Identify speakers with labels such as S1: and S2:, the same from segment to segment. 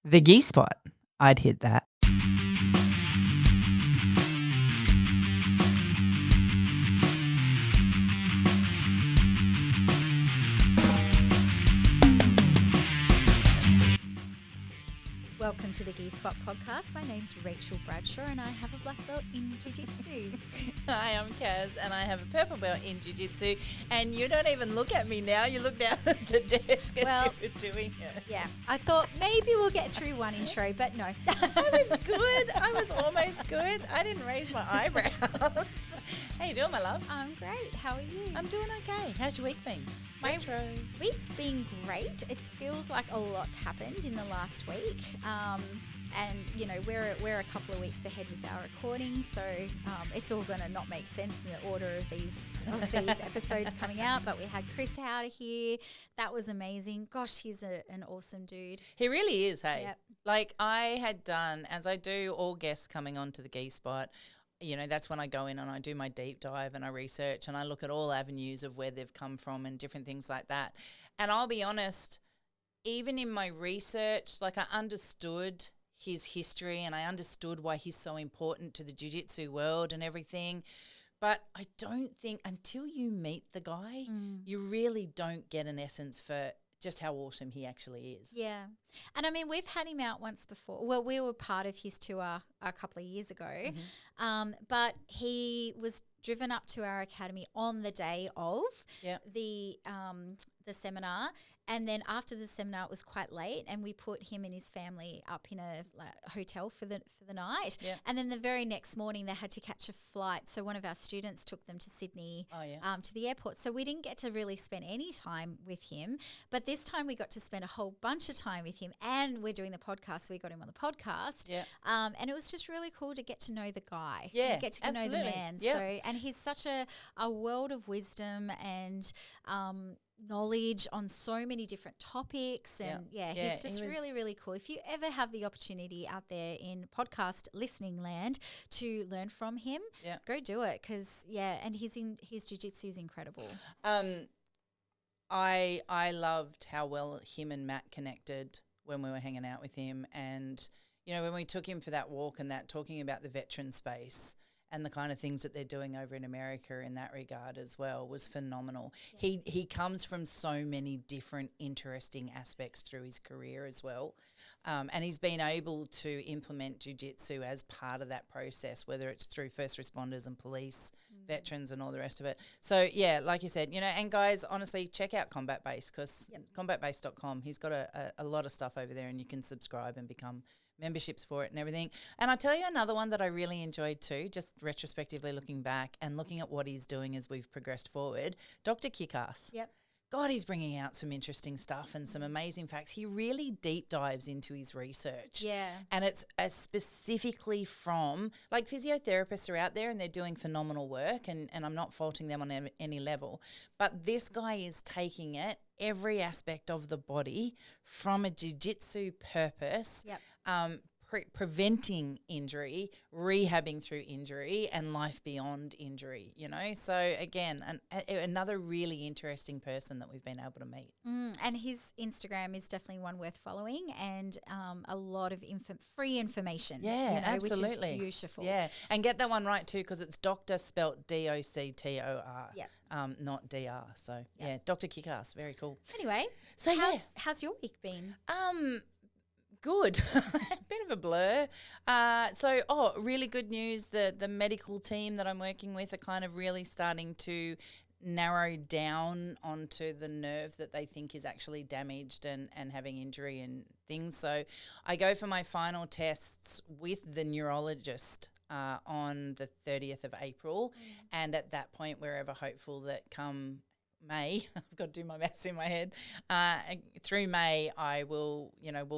S1: The Gi spot. I'd hit that.
S2: Welcome to the Gi Spot podcast. My name's Rachel Bradshaw and I have a black belt in Jiu Jitsu.
S3: Hi, I'm Kaz and I have a purple belt in Jiu Jitsu. And you don't even look at me now. You look down at the desk as you were doing it.
S2: Yeah, I thought maybe we'll get through one intro, but no.
S3: I was good. I was almost good. I didn't raise my eyebrows. How you doing, my love?
S2: I'm great. How are you?
S3: I'm doing okay. How's your week been?
S2: My week's been great. It feels like a lot's happened in the last week. And, you know, we're a couple of weeks ahead with our recording, so it's all going to not make sense in the order of these episodes coming out. But we had Chris out of here. That was amazing. Gosh, he's an awesome dude.
S3: He really is, hey?
S2: Yep.
S3: Like I had done, as I do all guests coming onto the Gi Spot, you know, that's when I go in and I do my deep dive and I research and I look at all avenues of where they've come from and different things like that. And I'll be honest, even in my research, like I understood his history and I understood why he's so important to the jiu-jitsu world and everything. But I don't think until you meet the guy, you really don't get an essence for just how awesome he actually is.
S2: Yeah. And I mean, we've had him out once before. Well, we were part of his tour a couple of years ago. But he was driven up to our academy on the day of the seminar. And then after the seminar, it was quite late, and we put him and his family up in a hotel for the night.
S3: Yep.
S2: And then the very next morning, they had to catch a flight. So one of our students took them to Sydney to the airport. So we didn't get to really spend any time with him. But this time we got to spend a whole bunch of time with him, and we're doing the podcast, so we got him on the podcast.
S3: Yeah.
S2: And it was just really cool to get to know the guy.
S3: Yeah,
S2: get to know the man.
S3: Yep.
S2: So, and he's such a world of wisdom and knowledge on so many different topics, and he's just really, really cool. If you ever have the opportunity out there in podcast listening land to learn from him, go do it, because and his jiu-jitsu is incredible.
S3: I loved how well him and Matt connected when we were hanging out with him, and you know, when we took him for that walk and that, talking about the veteran space and the kind of things that they're doing over in America in that regard as well was phenomenal. Yeah. He comes from so many different interesting aspects through his career as well. And he's been able to implement jiu-jitsu as part of that process, whether it's through first responders and police, veterans and all the rest of it. So, yeah, like you said, you know, and guys, honestly, check out Combat Base, because combatbase.com, he's got a lot of stuff over there, and you can subscribe and become memberships for it and everything. And I'll tell you another one that I really enjoyed too, just retrospectively looking back and looking at what he's doing as we've progressed forward, Dr. Kickass.
S2: Yep.
S3: God, he's bringing out some interesting stuff and some amazing facts. He really deep dives into his research.
S2: Yeah.
S3: And it's specifically from, like, physiotherapists are out there and they're doing phenomenal work, and I'm not faulting them on any level. But this guy is taking it, every aspect of the body, from a jiu-jitsu purpose, preventing injury, rehabbing through injury, and life beyond injury, you know. So, again, another really interesting person that we've been able to meet.
S2: And his Instagram is definitely one worth following, and a lot of free information.
S3: Yeah,
S2: you know,
S3: absolutely.
S2: Which is beautiful.
S3: Yeah, and get that one right too, because it's doctor spelt D-O-C-T-O-R, not D-R. So, Dr. Kickass, very cool.
S2: Anyway,
S3: so
S2: how's your week been?
S3: Good. Bit of a blur. Really good news. The medical team that I'm working with are kind of really starting to narrow down onto the nerve that they think is actually damaged and having injury and things. So I go for my final tests with the neurologist on the 30th of April. And at that point, we're ever hopeful that come May, I've got to do my maths in my head, through May we'll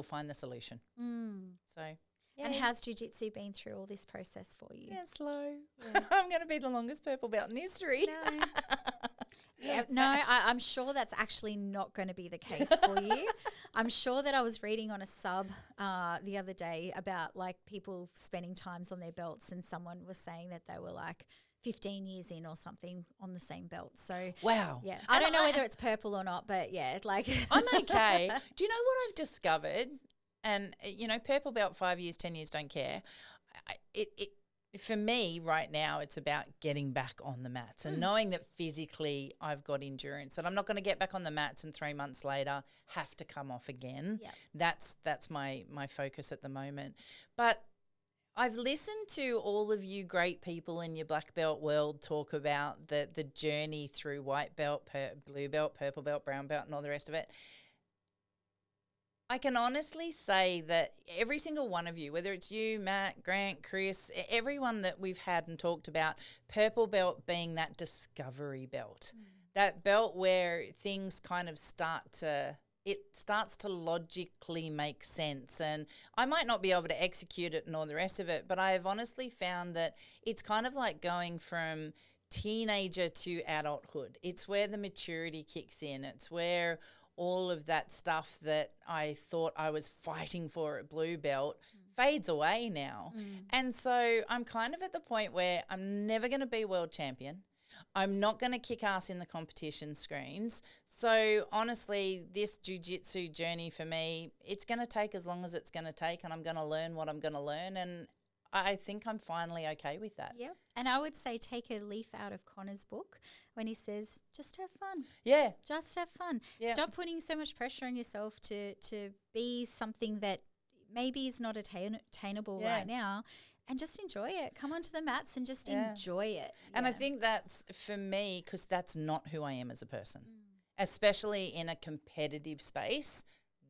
S3: find the solution. So,
S2: and how's jiu-jitsu been through all this process for you?
S3: Yeah, slow. Yeah. I'm going to be the longest purple belt in history.
S2: I'm sure that's actually not going to be the case for you. I'm sure that I was reading on a sub the other day about like people spending times on their belts, and someone was saying that they were like 15 years in or something on the same belt. So
S3: wow.
S2: Yeah. I don't know whether it's purple or not, but yeah, like
S3: I'm okay. Do you know what I've discovered? And, purple belt, 5 years, 10 years, don't care. For me right now, it's about getting back on the mats and knowing that physically I've got endurance and I'm not going to get back on the mats and 3 months later have to come off again.
S2: Yep.
S3: That's my focus at the moment. But I've listened to all of you great people in your black belt world talk about the journey through white belt, blue belt, purple belt, brown belt and all the rest of it. I can honestly say that every single one of you, whether it's you, Matt, Grant, Chris, everyone that we've had and talked about, purple belt being that discovery belt, that belt where things kind of starts to logically make sense. And I might not be able to execute it and all the rest of it, but I have honestly found that it's kind of like going from teenager to adulthood. It's where the maturity kicks in. It's where all of that stuff that I thought I was fighting for at blue belt fades away now. And so I'm kind of at the point where I'm never going to be world champion. I'm not going to kick ass in the competition screens. So honestly, this jiu-jitsu journey for me, it's going to take as long as it's going to take, and I'm going to learn what I'm going to learn. And I think I'm finally okay with that.
S2: Yeah. And I would say take a leaf out of Connor's book when he says, just have fun.
S3: Yeah.
S2: Just have fun.
S3: Yeah.
S2: Stop putting so much pressure on yourself to be something that maybe is not attainable right now, and just enjoy it. Come onto the mats and just enjoy it.
S3: And I think that's, for me, because that's not who I am as a person, especially in a competitive space.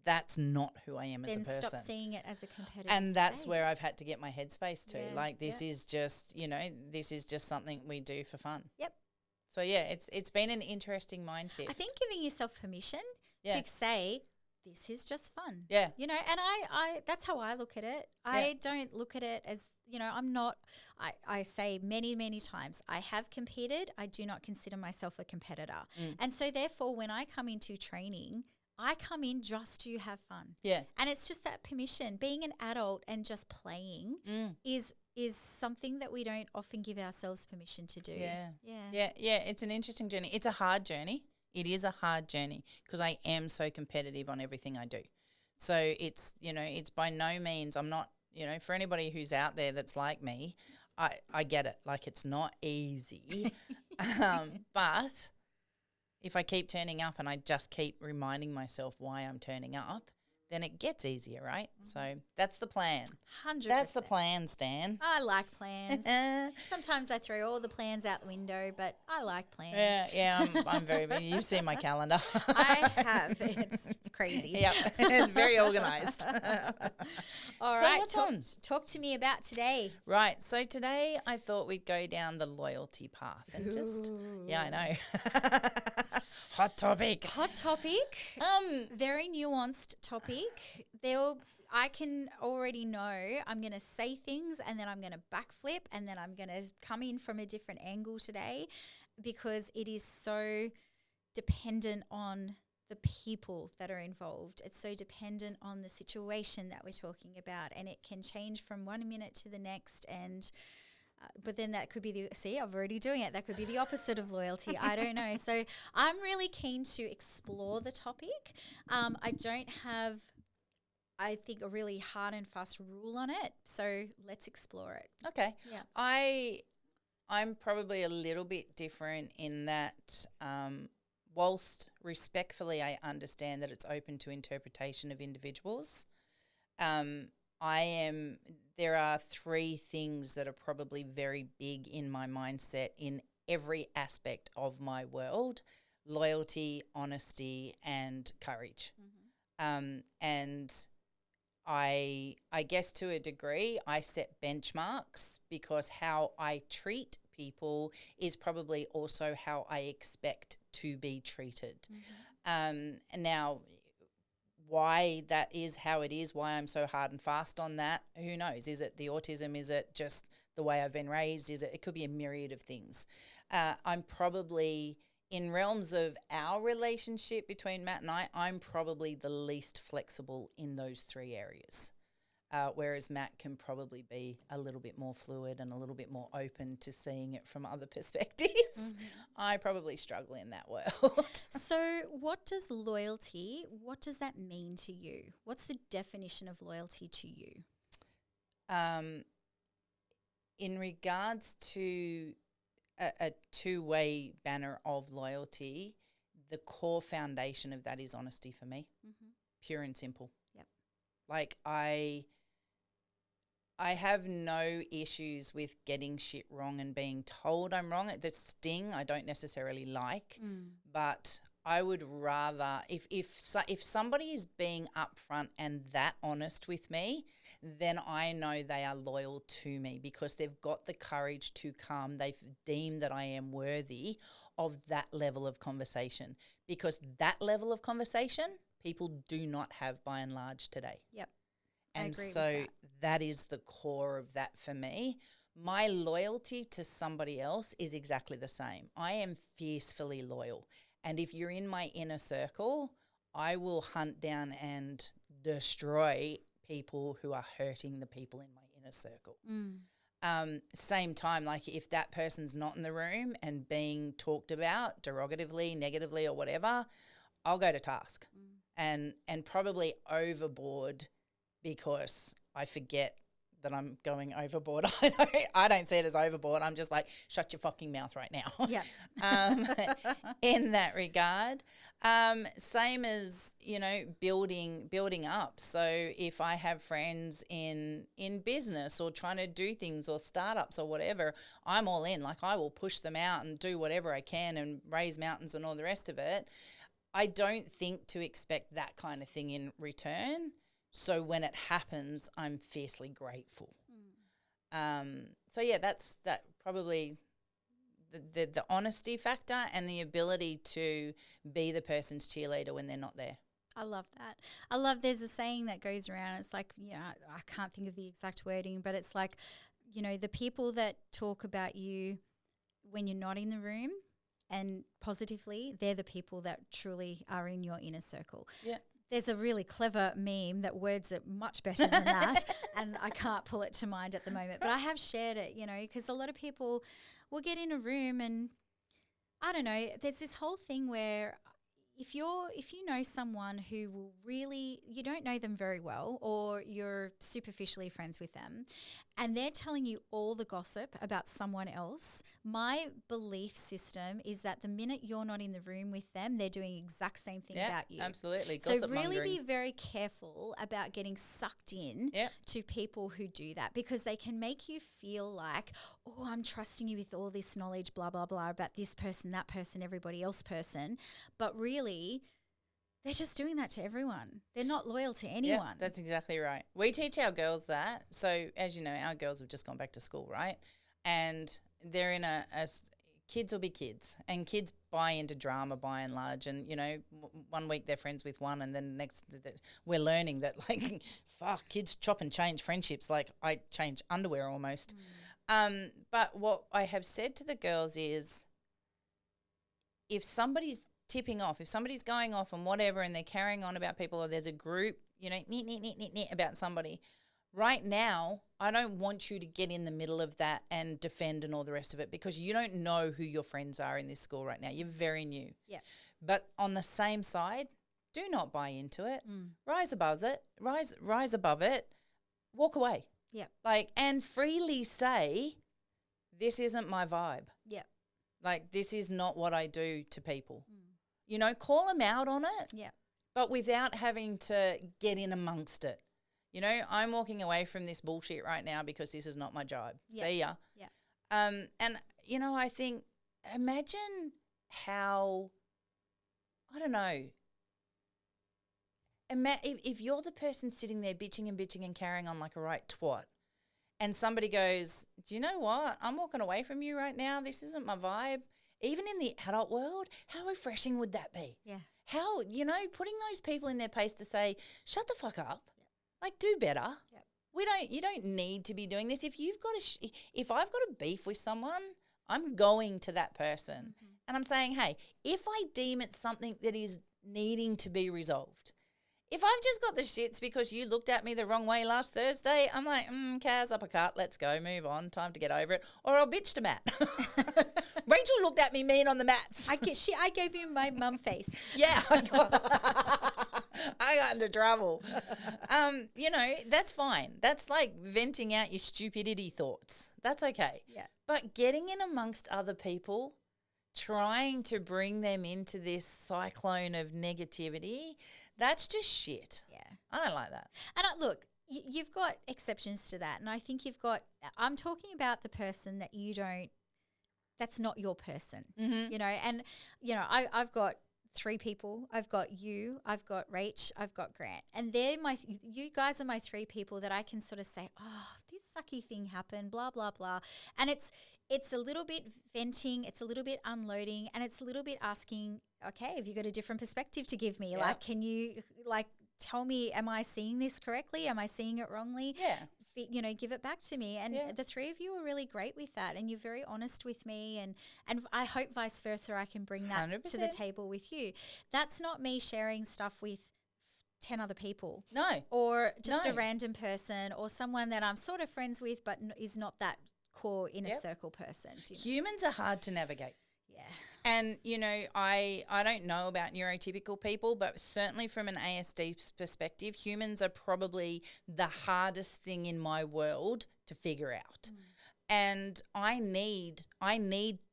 S3: That's not who I am as a person.
S2: Then stop seeing it as a competitive
S3: And that's
S2: space.
S3: where I've had to get my headspace to.
S2: Yeah,
S3: Like this is just, this is just something we do for fun.
S2: Yep.
S3: So it's been an interesting mind shift.
S2: I think giving yourself permission to say, this is just fun.
S3: Yeah.
S2: And I that's how I look at it. I don't look at it as, I'm not, I say many, many times, I have competed. I do not consider myself a competitor. And so therefore, when I come into training, I come in just to have fun.
S3: Yeah.
S2: And it's just that permission. Being an adult and just playing is something that we don't often give ourselves permission to do.
S3: Yeah. It's an interesting journey. It's a hard journey. It is a hard journey because I am so competitive on everything I do. So it's, it's by no means, I'm not, for anybody who's out there that's like me, I get it. Like it's not easy. But if I keep turning up and I just keep reminding myself why I'm turning up, then it gets easier, right? So that's the plan.
S2: 100%.
S3: That's the plan, Stan.
S2: I like plans. Sometimes I throw all the plans out the window, but I like plans.
S3: Yeah, I'm very busy. You've seen my calendar.
S2: I have. It's crazy.
S3: Yep, very organised.
S2: All
S3: so
S2: right,
S3: what's on?
S2: Talk to me about today.
S3: Right, so today I thought we'd go down the loyalty path and I know. Hot topic.
S2: Very nuanced topic. I can already know I'm going to say things and then I'm going to backflip and then I'm going to come in from a different angle today because it is so dependent on the people that are involved. It's so dependent on the situation that we're talking about, and it can change from 1 minute to the next. And but then that could be I'm already doing it. That could be the opposite of loyalty. I don't know. So I'm really keen to explore the topic. I don't have, I think, a really hard and fast rule on it. So let's explore it.
S3: Okay.
S2: Yeah.
S3: I'm probably a little bit different in that whilst respectfully I understand that it's open to interpretation of individuals, there are three things that are probably very big in my mindset in every aspect of my world: loyalty, honesty, and courage. And I guess to a degree I set benchmarks because how I treat people is probably also how I expect to be treated. Now, why that is how it is, why I'm so hard and fast on that, who knows? Is it the autism? Is it just the way I've been raised? It could be a myriad of things. I'm probably, in realms of our relationship between Matt and I'm probably the least flexible in those three areas. whereas Matt can probably be a little bit more fluid and a little bit more open to seeing it from other perspectives. I probably struggle in that world.
S2: So what does that mean to you? What's the definition of loyalty to you?
S3: In regards to a two-way banner of loyalty, the core foundation of that is honesty for me, pure and simple.
S2: Yep.
S3: Like I have no issues with getting shit wrong and being told I'm wrong. The sting I don't necessarily like, but I would rather if somebody is being upfront and that honest with me, then I know they are loyal to me because they've got the courage to come. They've deemed that I am worthy of that level of conversation, because that level of conversation people do not have by and large today.
S2: Yep.
S3: And
S2: I agree
S3: so
S2: with
S3: that is the core of that for me. My loyalty to somebody else is exactly the same. I am fiercely loyal. And if you're in my inner circle, I will hunt down and destroy people who are hurting the people in my inner circle. Same time, like if that person's not in the room and being talked about derogatively, negatively or whatever, I'll go to task and probably overboard, because I forget that I'm going overboard. I don't see it as overboard. I'm just like, shut your fucking mouth right now.
S2: Yeah.
S3: In that regard, same as, building up. So if I have friends in business or trying to do things or startups or whatever, I'm all in. Like I will push them out and do whatever I can and raise mountains and all the rest of it. I don't think to expect that kind of thing in return. So when it happens, I'm fiercely grateful. So yeah, that's that probably the honesty factor and the ability to be the person's cheerleader when they're not there.
S2: I love that. I love, there's a saying that goes around. It's like, I can't think of the exact wording, but it's like, the people that talk about you when you're not in the room and positively, they're the people that truly are in your inner circle.
S3: Yeah.
S2: There's a really clever meme that words it much better than that, and I can't pull it to mind at the moment. But I have shared it, because a lot of people will get in a room and, I don't know, there's this whole thing where if you know someone who will really, you don't know them very well or you're superficially friends with them and they're telling you all the gossip about someone else, my belief system is that the minute you're not in the room with them, they're doing the exact same thing about you.
S3: Absolutely.
S2: So really be very careful about getting sucked in to people who do that, because they can make you feel like, oh, I'm trusting you with all this knowledge, blah, blah, blah, about this person, that person, everybody else person. But really, they're just doing that to everyone. They're not loyal to anyone.
S3: Yeah, that's exactly right. We teach our girls that. So as you know, our girls have just gone back to school, right? And they're in kids will be kids, and kids buy into drama by and large. And, 1 week they're friends with one, and then the next we're learning that, like, fuck, kids chop and change friendships. Like I change underwear almost. But what I have said to the girls is, if somebody's tipping off, if somebody's going off and whatever and they're carrying on about people, or there's a group, about somebody, right now I don't want you to get in the middle of that and defend and all the rest of it, because you don't know who your friends are in this school right now. You're very new.
S2: Yeah.
S3: But on the same side, do not buy into it. Rise above it. Rise above it. Walk away.
S2: Yeah.
S3: And freely say, this isn't my vibe.
S2: Yeah.
S3: Like, this is not what I do to people. Call them out on it.
S2: Yeah.
S3: But without having to get in amongst it. I'm walking away from this bullshit right now because this is not my job.
S2: Yeah.
S3: See ya.
S2: Yeah.
S3: And, I think, imagine how, I don't know, if you're the person sitting there bitching and carrying on like a right twat, and somebody goes, do you know what? I'm walking away from you right now. This isn't my vibe. Even in the adult world, how refreshing would that be?
S2: Yeah.
S3: How, putting those people in their place to say, shut the fuck up. Yep. Like, do better. Yep. You don't need to be doing this. If I've got a beef with someone, I'm going to that person and I'm saying, hey, if I deem it something that is needing to be resolved, If I've just got the shits because you looked at me the wrong way last Thursday, I'm like, Kaz, uppercut, let's go, move on, time to get over it. Or I'll bitch to Matt. Rachel looked at me mean on the mats.
S2: I gave you my mum face.
S3: Yeah. I got into trouble. That's fine. That's like venting out your stupidity thoughts. That's okay.
S2: Yeah.
S3: But getting in amongst other people, trying to bring them into this cyclone of negativity, that's just shit.
S2: Yeah.
S3: I don't like that.
S2: And look, you've got exceptions to that. And I think I'm talking about the person that that's not your person, and, I've got 3 people. I've got you, I've got Rach, I've got Grant. And you guys are my 3 people that I can sort of say, oh, this sucky thing happened, blah, blah, blah. And it's a little bit venting, it's a little bit unloading, and it's a little bit asking, okay, have you got a different perspective to give me?
S3: Yeah.
S2: Like, can you, tell me, am I seeing this correctly? Am I seeing it wrongly?
S3: Yeah.
S2: Give it back to me. And the 3 of you are really great with that, and you're very honest with me, and I hope vice versa I can bring that
S3: 100%.
S2: to the table with you. That's not me sharing stuff with 10 other people.
S3: No.
S2: Or just a random person or someone that I'm sort of friends with but is not that core inner circle person.
S3: Humans are hard to navigate.
S2: Yeah.
S3: And, I don't know about neurotypical people, but certainly from an ASD perspective, humans are probably the hardest thing in my world to figure out. And I need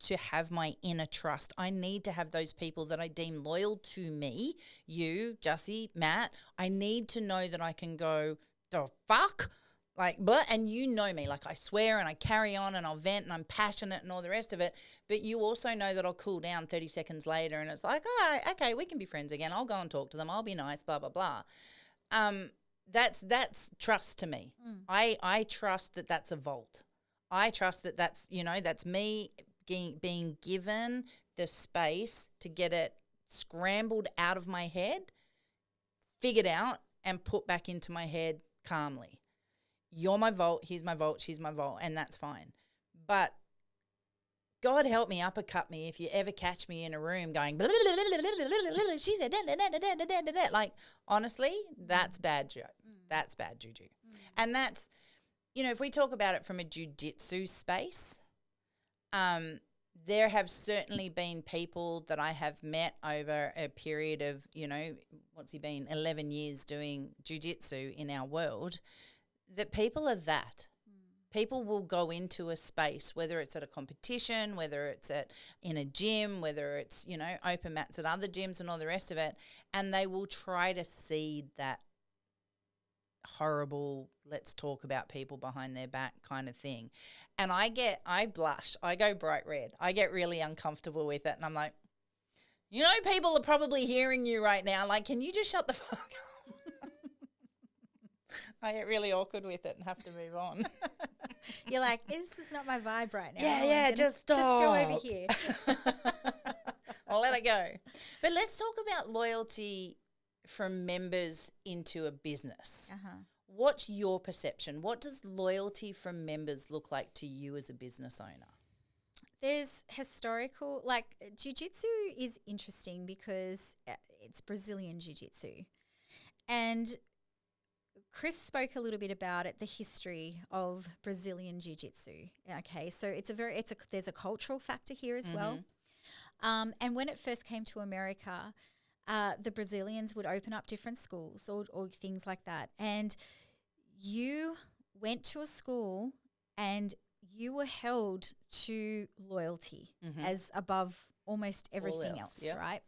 S3: to have my inner trust. I need to have those people that I deem loyal to me, you, Jussie, Matt. I need to know that I can go, the fuck? Like, blah, and you know me, like I swear and I carry on and I'll vent and I'm passionate and all the rest of it. But you also know that I'll cool down 30 seconds later and it's like, all right, okay, we can be friends again. I'll go and talk to them. I'll be nice, blah, blah, blah. That's trust to me. I trust that that's a vault. I trust that that's me being given the space to get it scrambled out of my head, figured out and put back into my head calmly. You're my vault, here's my vault, she's my vault, and that's fine. But God help me, uppercut me if you ever catch me in a room going, she said, like, honestly, that's bad juju. That's bad juju. And that's, if we talk about it from a jiu-jitsu space, there have certainly been people that I have met over a period of, 11 years doing jiu-jitsu in our world, that people are that. People will go into a space, whether it's at a competition, whether it's in a gym, whether it's, open mats at other gyms and all the rest of it, and they will try to seed that horrible, let's talk about people behind their back kind of thing. And I blush. I go bright red. I get really uncomfortable with it. And I'm like, people are probably hearing you right now. Like, can you just shut the fuck up? I get really awkward with it and have to move on.
S2: You're like, this is not my vibe right now.
S3: Yeah, just stop.
S2: Just go over here.
S3: I'll let it go. But let's talk about loyalty from members into a business. What's your perception? What does loyalty from members look like to you as a business owner?
S2: There's historical, jiu-jitsu is interesting because it's Brazilian jiu-jitsu. And Chris spoke a little bit about it, the history of Brazilian jiu-jitsu. Okay, so there's a cultural factor here as well. And when it first came to America, the Brazilians would open up different schools or things like that. And you went to a school and you were held to loyalty as above almost everything else, right?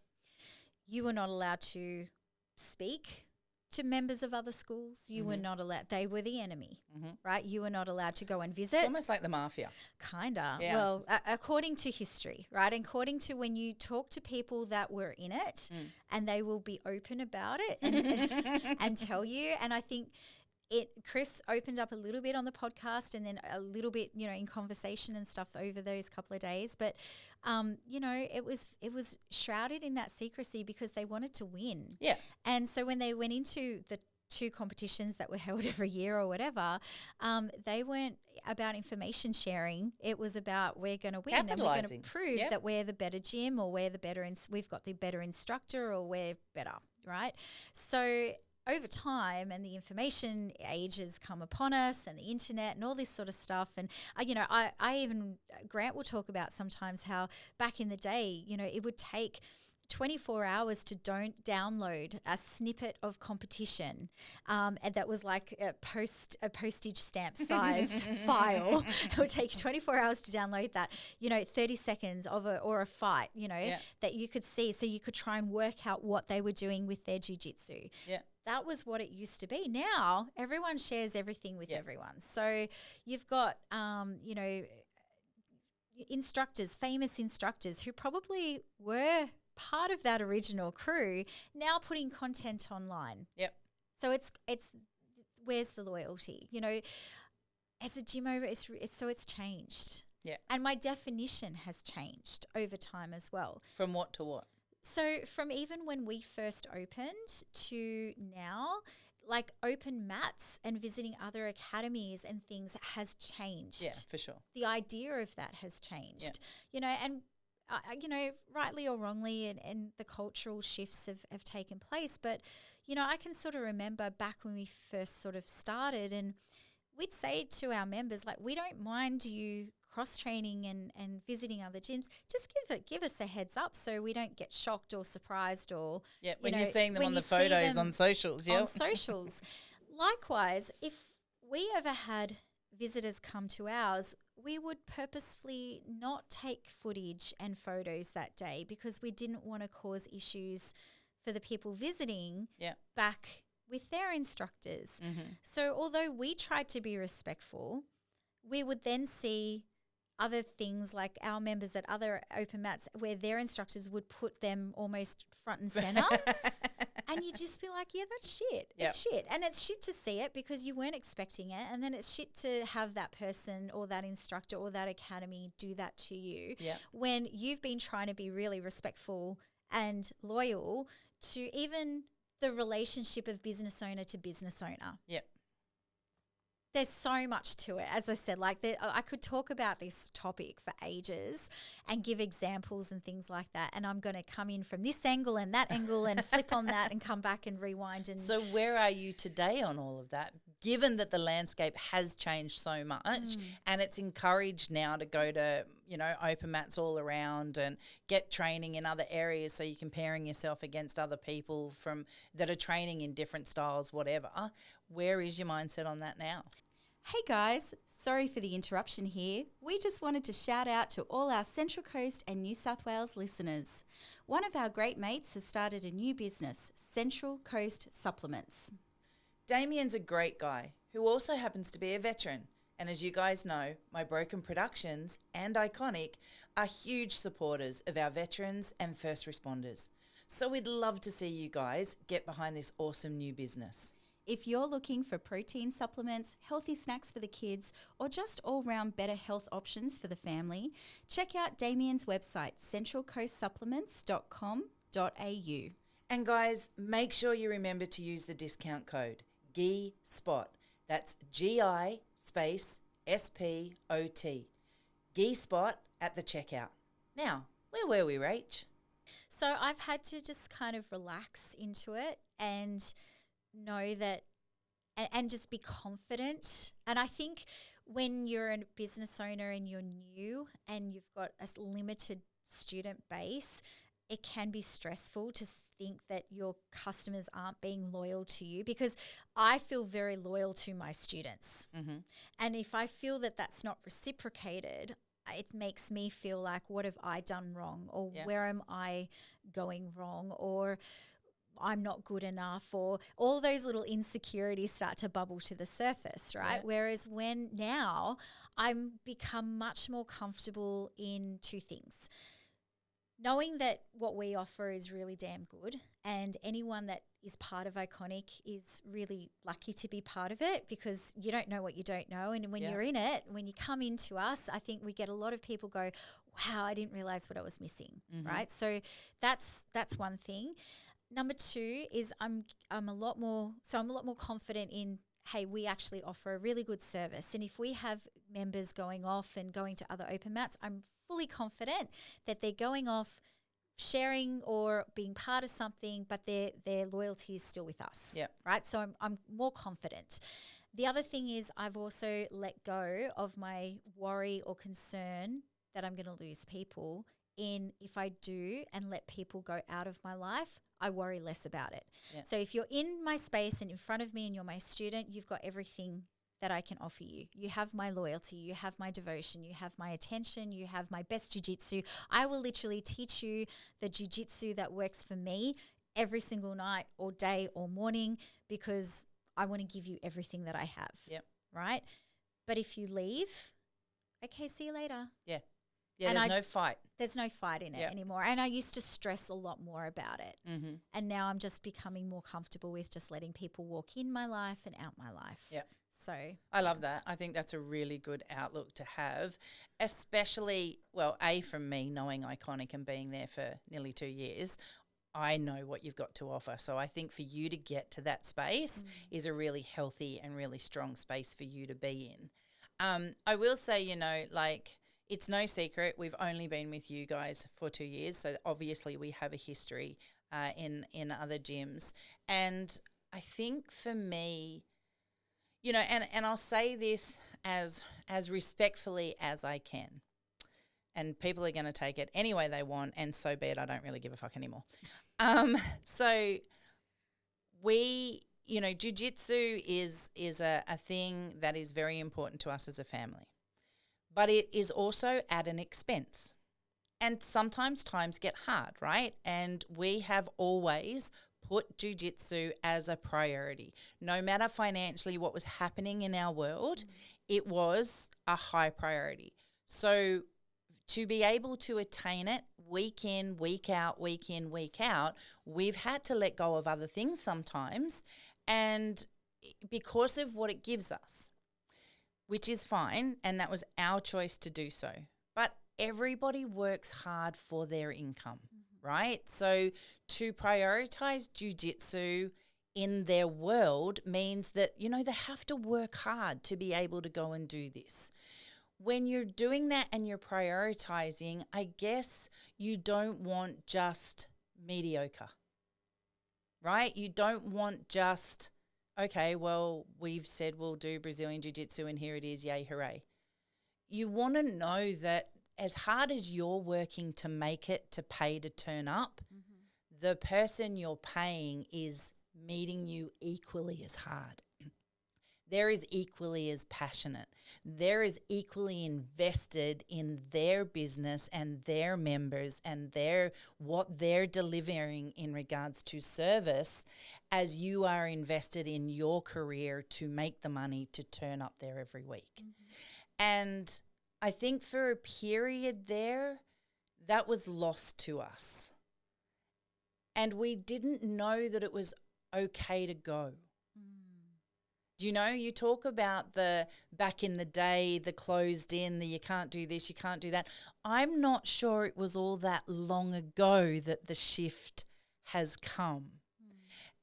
S2: You were not allowed to speak to members of other schools. You were not allowed. They were the enemy, right? You were not allowed to go and visit.
S3: It's almost like the mafia.
S2: Kinda.
S3: Yeah.
S2: Well, according to history, right? According to when you talk to people that were in it and they will be open about it and tell you. And I think Chris opened up a little bit on the podcast and then a little bit, in conversation and stuff over those couple of days. But, it was shrouded in that secrecy because they wanted to win.
S3: Yeah.
S2: And so when they went into the 2 competitions that were held every year or whatever, they weren't about information sharing. It was about we're going to win and we're going to prove that we're the better gym or we're the better, we've got the better instructor or we're better, right? So over time, and the information age has come upon us, and the internet and all this sort of stuff. And I even Grant will talk about sometimes how back in the day, it would take 24 hours to don't download a snippet of competition, and that was like a postage stamp size file. It would take 24 hours to download that, 30 seconds of a fight, that you could see, so you could try and work out what they were doing with their jiu-jitsu.
S3: Yeah.
S2: That was what it used to be. Now everyone shares everything with everyone. So you've got, instructors, famous instructors who probably were part of that original crew, now putting content online.
S3: Yep.
S2: So it's where's the loyalty? As a gym owner, it's changed.
S3: Yeah.
S2: And my definition has changed over time as well.
S3: From what to what?
S2: So from even when we first opened to now, like open mats and visiting other academies and things has changed.
S3: Yeah, for sure.
S2: The idea of that has changed, and rightly or wrongly, and the cultural shifts have taken place. But, I can sort of remember back when we first sort of started, and we'd say to our members, like, we don't mind you cross-training and visiting other gyms. Just give us a heads up so we don't get shocked or surprised or,
S3: when you're seeing them on the photos on socials.
S2: On socials. Likewise, if we ever had visitors come to ours, we would purposefully not take footage and photos that day because we didn't want to cause issues for the people visiting back with their instructors.
S3: Mm-hmm.
S2: So although we tried to be respectful, we would then see other things like our members at other open mats where their instructors would put them almost front and center. And you just be like, yeah, that's shit.
S3: Yep.
S2: It's shit. And it's shit to see it because you weren't expecting it. And then it's shit to have that person or that instructor or that academy do that to you when you've been trying to be really respectful and loyal to even the relationship of business owner to business owner.
S3: Yep.
S2: There's so much to it. As I said, I could talk about this topic for ages and give examples and things like that. And I'm going to come in from this angle and that angle and flip on that and come back and rewind. And
S3: so where are you today on all of that, given that the landscape has changed so much and it's encouraged now to go to, open mats all around and get training in other areas, so you're comparing yourself against other people that are training in different styles, whatever. Where is your mindset on that now?
S4: Hey guys, sorry for the interruption here. We just wanted to shout out to all our Central Coast and New South Wales listeners. One of our great mates has started a new business, Central Coast Supplements.
S3: Damien's a great guy who also happens to be a veteran. And as you guys know, My Broken Productions and Iconic are huge supporters of our veterans and first responders. So we'd love to see you guys get behind this awesome new business.
S4: If you're looking for protein supplements, healthy snacks for the kids, or just all-round better health options for the family, check out Damien's website, centralcoastsupplements.com.au.
S3: And guys, make sure you remember to use the discount code GISPOT. That's GI space SPOT. GISPOT at the checkout. Now, where were we, Rach?
S2: So I've had to just kind of relax into it and know that and just be confident. And I think when you're a business owner and you're new and you've got a limited student base, it can be stressful to think that your customers aren't being loyal to you, because I feel very loyal to my students.
S3: Mm-hmm.
S2: And if I feel that that's not reciprocated, it makes me feel like, what have I done wrong? Or where am I going wrong? Or I'm not good enough, or all those little insecurities start to bubble to the surface, right?
S3: Yeah.
S2: Whereas when now I'm become much more comfortable in two things. Knowing that what we offer is really damn good, and anyone that is part of Iconic is really lucky to be part of it, because you don't know what you don't know. And when you're in it, when you come into us, I think we get a lot of people go, wow, I didn't realize what I was missing, right? So that's one thing. Number two is I'm a lot more confident in, hey, we actually offer a really good service. And if we have members going off and going to other open mats, I'm fully confident that they're going off sharing or being part of something, but their loyalty is still with us.
S3: Yep.
S2: Right. So I'm more confident. The other thing is I've also let go of my worry or concern that I'm going to lose people. If I do and let people go out of my life, I worry less about it.
S3: Yeah.
S2: So if you're in my space and in front of me and you're my student, you've got everything that I can offer you. You have my loyalty, you have my devotion, you have my attention, you have my best jiu-jitsu. I will literally teach you the jiu-jitsu that works for me every single night or day or morning because I want to give you everything that I have.
S3: Yep.
S2: Right? But if you leave, okay, see you later.
S3: Yeah. Yeah,
S2: And
S3: there's no fight.
S2: There's no fight in it
S3: Yep.
S2: anymore. And I used to stress a lot more about it.
S3: Mm-hmm.
S2: And now I'm just becoming more comfortable with just letting people walk in my life and out my life.
S3: Yep.
S2: So
S3: I love that. I think that's a really good outlook to have, especially, well, from me knowing Iconic and being there for nearly 2 years, I know what you've got to offer. So I think for you to get to that space is a really healthy and really strong space for you to be in. I will say, it's no secret we've only been with you guys for 2 years, so obviously we have a history in other gyms. And I think for me, and I'll say this as respectfully as I can, and people are going to take it any way they want, and so be it. I don't really give a fuck anymore. So jiu-jitsu is a thing that is very important to us as a family. But it is also at an expense. And sometimes times get hard, right? And we have always put jiu-jitsu as a priority. No matter financially what was happening in our world, it was a high priority. So to be able to attain it week in, week out, we've had to let go of other things sometimes, and because of what it gives us, which is fine, and that was our choice to do so. But everybody works hard for their income, right? So to prioritize jiu-jitsu in their world means that, they have to work hard to be able to go and do this. When you're doing that and you're prioritizing, I guess you don't want just mediocre, right? You don't want just, okay, well, we've said we'll do Brazilian Jiu-Jitsu and here it is, yay, hooray. You want to know that as hard as you're working to make it, to pay to turn up, the person you're paying is meeting you equally as hard. They're as equally as passionate. They're as equally invested in their business and their members and what they're delivering in regards to service as you are invested in your career to make the money to turn up there every week. And I think for a period there, that was lost to us. And we didn't know that it was okay to go. You talk about the back in the day, the closed in, the you can't do this, you can't do that. I'm not sure it was all that long ago that the shift has come.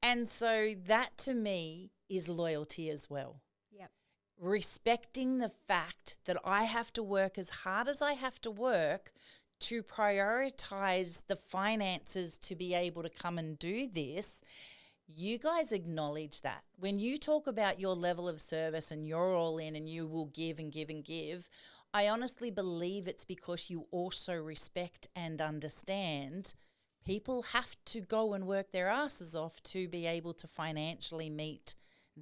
S3: And so that to me is loyalty as well.
S2: Yep.
S3: Respecting the fact that I have to work as hard as I have to work to prioritize the finances to be able to come and do this. You guys acknowledge that. When you talk about your level of service and you're all in and you will give and give and give, I honestly believe it's because you also respect and understand people have to go and work their asses off to be able to financially meet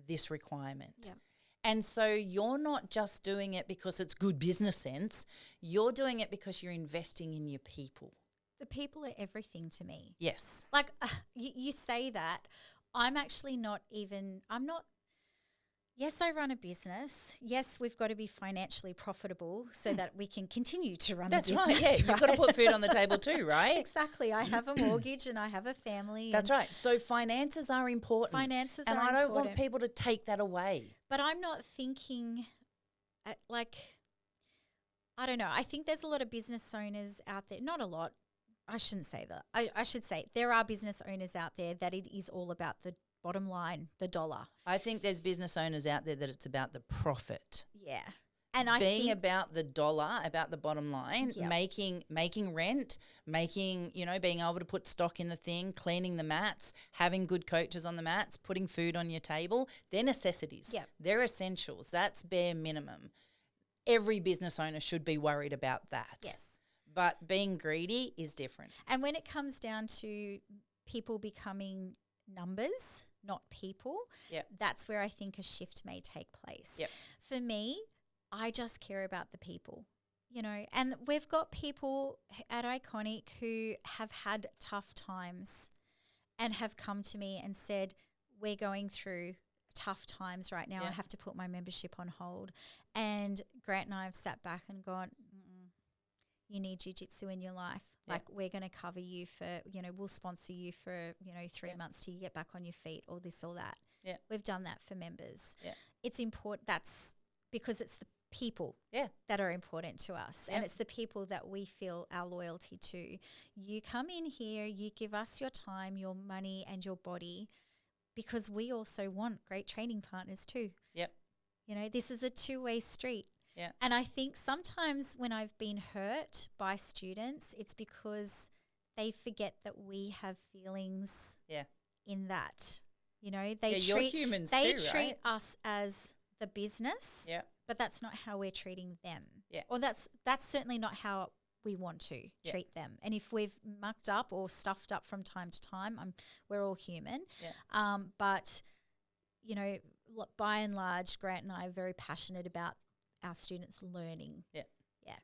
S3: this requirement.
S2: Yep.
S3: And so you're not just doing it because it's good business sense. You're doing it because you're investing in your people.
S2: The people are everything to me.
S3: Yes.
S2: Like you say that, I'm actually yes, I run a business. Yes, we've got to be financially profitable so that we can continue to run the business.
S3: That's right, yeah. You've got to put food on the table too, right?
S2: Exactly. I have a mortgage and I have a family.
S3: That's right. So finances are important.
S2: And
S3: I don't want people to take that away.
S2: But I'm not thinking I don't know. I think there's a lot of business owners out there, not a lot. I shouldn't say that. I should say there are business owners out there that it is all about the bottom line, the dollar.
S3: I think there's business owners out there that it's about the profit.
S2: Yeah. And I
S3: being
S2: think
S3: about the dollar, about the bottom line,
S2: Yep.
S3: making rent, being able to put stock in the thing, cleaning the mats, having good coaches on the mats, putting food on your table, they're necessities.
S2: Yep.
S3: They're essentials. That's bare minimum. Every business owner should be worried about that.
S2: yes.
S3: But being greedy is different.
S2: And when it comes down to people becoming numbers, not people,
S3: Yep.
S2: that's where I think a shift may take place.
S3: Yep.
S2: For me, I just care about the people, and we've got people at Iconic who have had tough times and have come to me and said, we're going through tough times right now.
S3: Yeah.
S2: I have to put my membership on hold. And Grant and I have sat back and gone, you need jiu-jitsu in your life.
S3: Yeah.
S2: Like, we're going to cover you for, we'll sponsor you for, 3
S3: Yeah.
S2: months till you get back on your feet, or this or that.
S3: Yeah.
S2: We've done that for members.
S3: Yeah.
S2: It's important. That's because it's the people
S3: Yeah.
S2: that are important to us.
S3: Yeah.
S2: And it's the people that we feel our loyalty to. You come in here, you give us your time, your money and your body, because we also want great training partners too.
S3: Yep.
S2: This is a two-way street.
S3: Yeah.
S2: And I think sometimes when I've been hurt by students, it's because they forget that we have feelings
S3: Yeah.
S2: in that. They
S3: You're
S2: treat
S3: humans
S2: they
S3: too,
S2: treat
S3: right?
S2: us as the business,
S3: Yeah.
S2: but that's not how we're treating them.
S3: Yeah.
S2: Or that's certainly not how we want to treat them. And if we've mucked up or stuffed up from time to time, we're all human.
S3: Yeah.
S2: But by and large, Grant and I are very passionate about our students learning.
S3: Yeah.
S2: Yeah.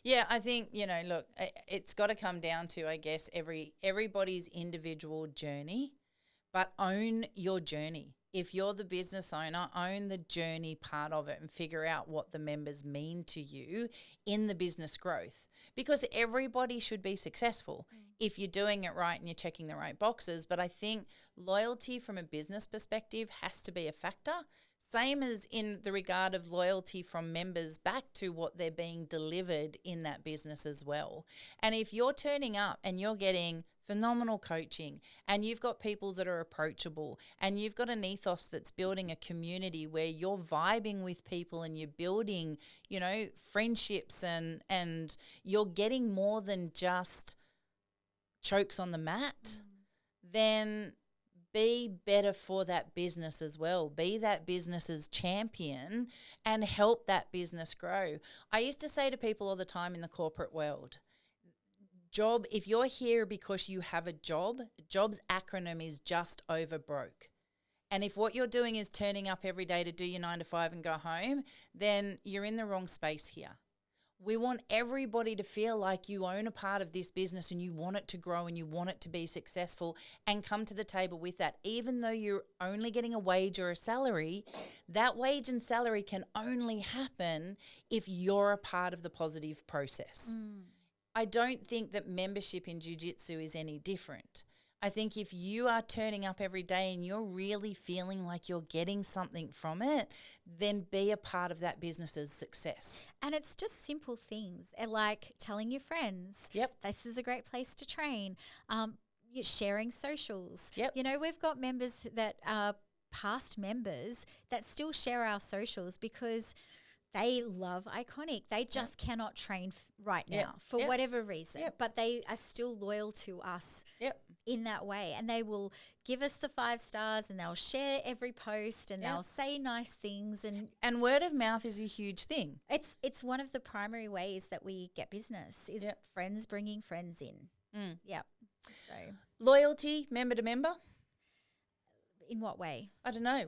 S3: Yeah, I think, look, it's got to come down to, I guess, everybody's individual journey, but own your journey. If you're the business owner, own the journey part of it and figure out what the members mean to you in the business growth, because everybody should be successful if you're doing it right and you're checking the right boxes. But I think loyalty from a business perspective has to be a factor. Same as in the regard of loyalty from members back to what they're being delivered in that business as well. And if you're turning up and you're getting phenomenal coaching and you've got people that are approachable and you've got an ethos that's building a community where you're vibing with people and you're building, friendships and you're getting more than just chokes on the mat, then be better for that business as well. Be that business's champion and help that business grow. I used to say to people all the time in the corporate world, if you're here because you have a job's acronym is just over broke. And if what you're doing is turning up every day to do your 9 to 5 and go home, then you're in the wrong space here. We want everybody to feel like you own a part of this business and you want it to grow and you want it to be successful and come to the table with that. Even though you're only getting a wage or a salary, that wage and salary can only happen if you're a part of the positive process. I don't think that membership in jiu-jitsu is any different. I think if you are turning up every day and you're really feeling like you're getting something from it, then be a part of that business's success.
S2: And it's just simple things like telling your friends,
S3: Yep.
S2: this is a great place to train, sharing socials.
S3: Yep.
S2: We've got members that are past members that still share our socials because they love Iconic. They just cannot train right now for whatever reason, but they are still loyal to us in that way. And they will give us the 5 stars and they'll share every post and they'll say nice things.
S3: And word of mouth is a huge thing.
S2: It's one of the primary ways that we get business is friends bringing friends in. Yep. So
S3: Loyalty, member to member?
S2: in what way?
S3: I don't know.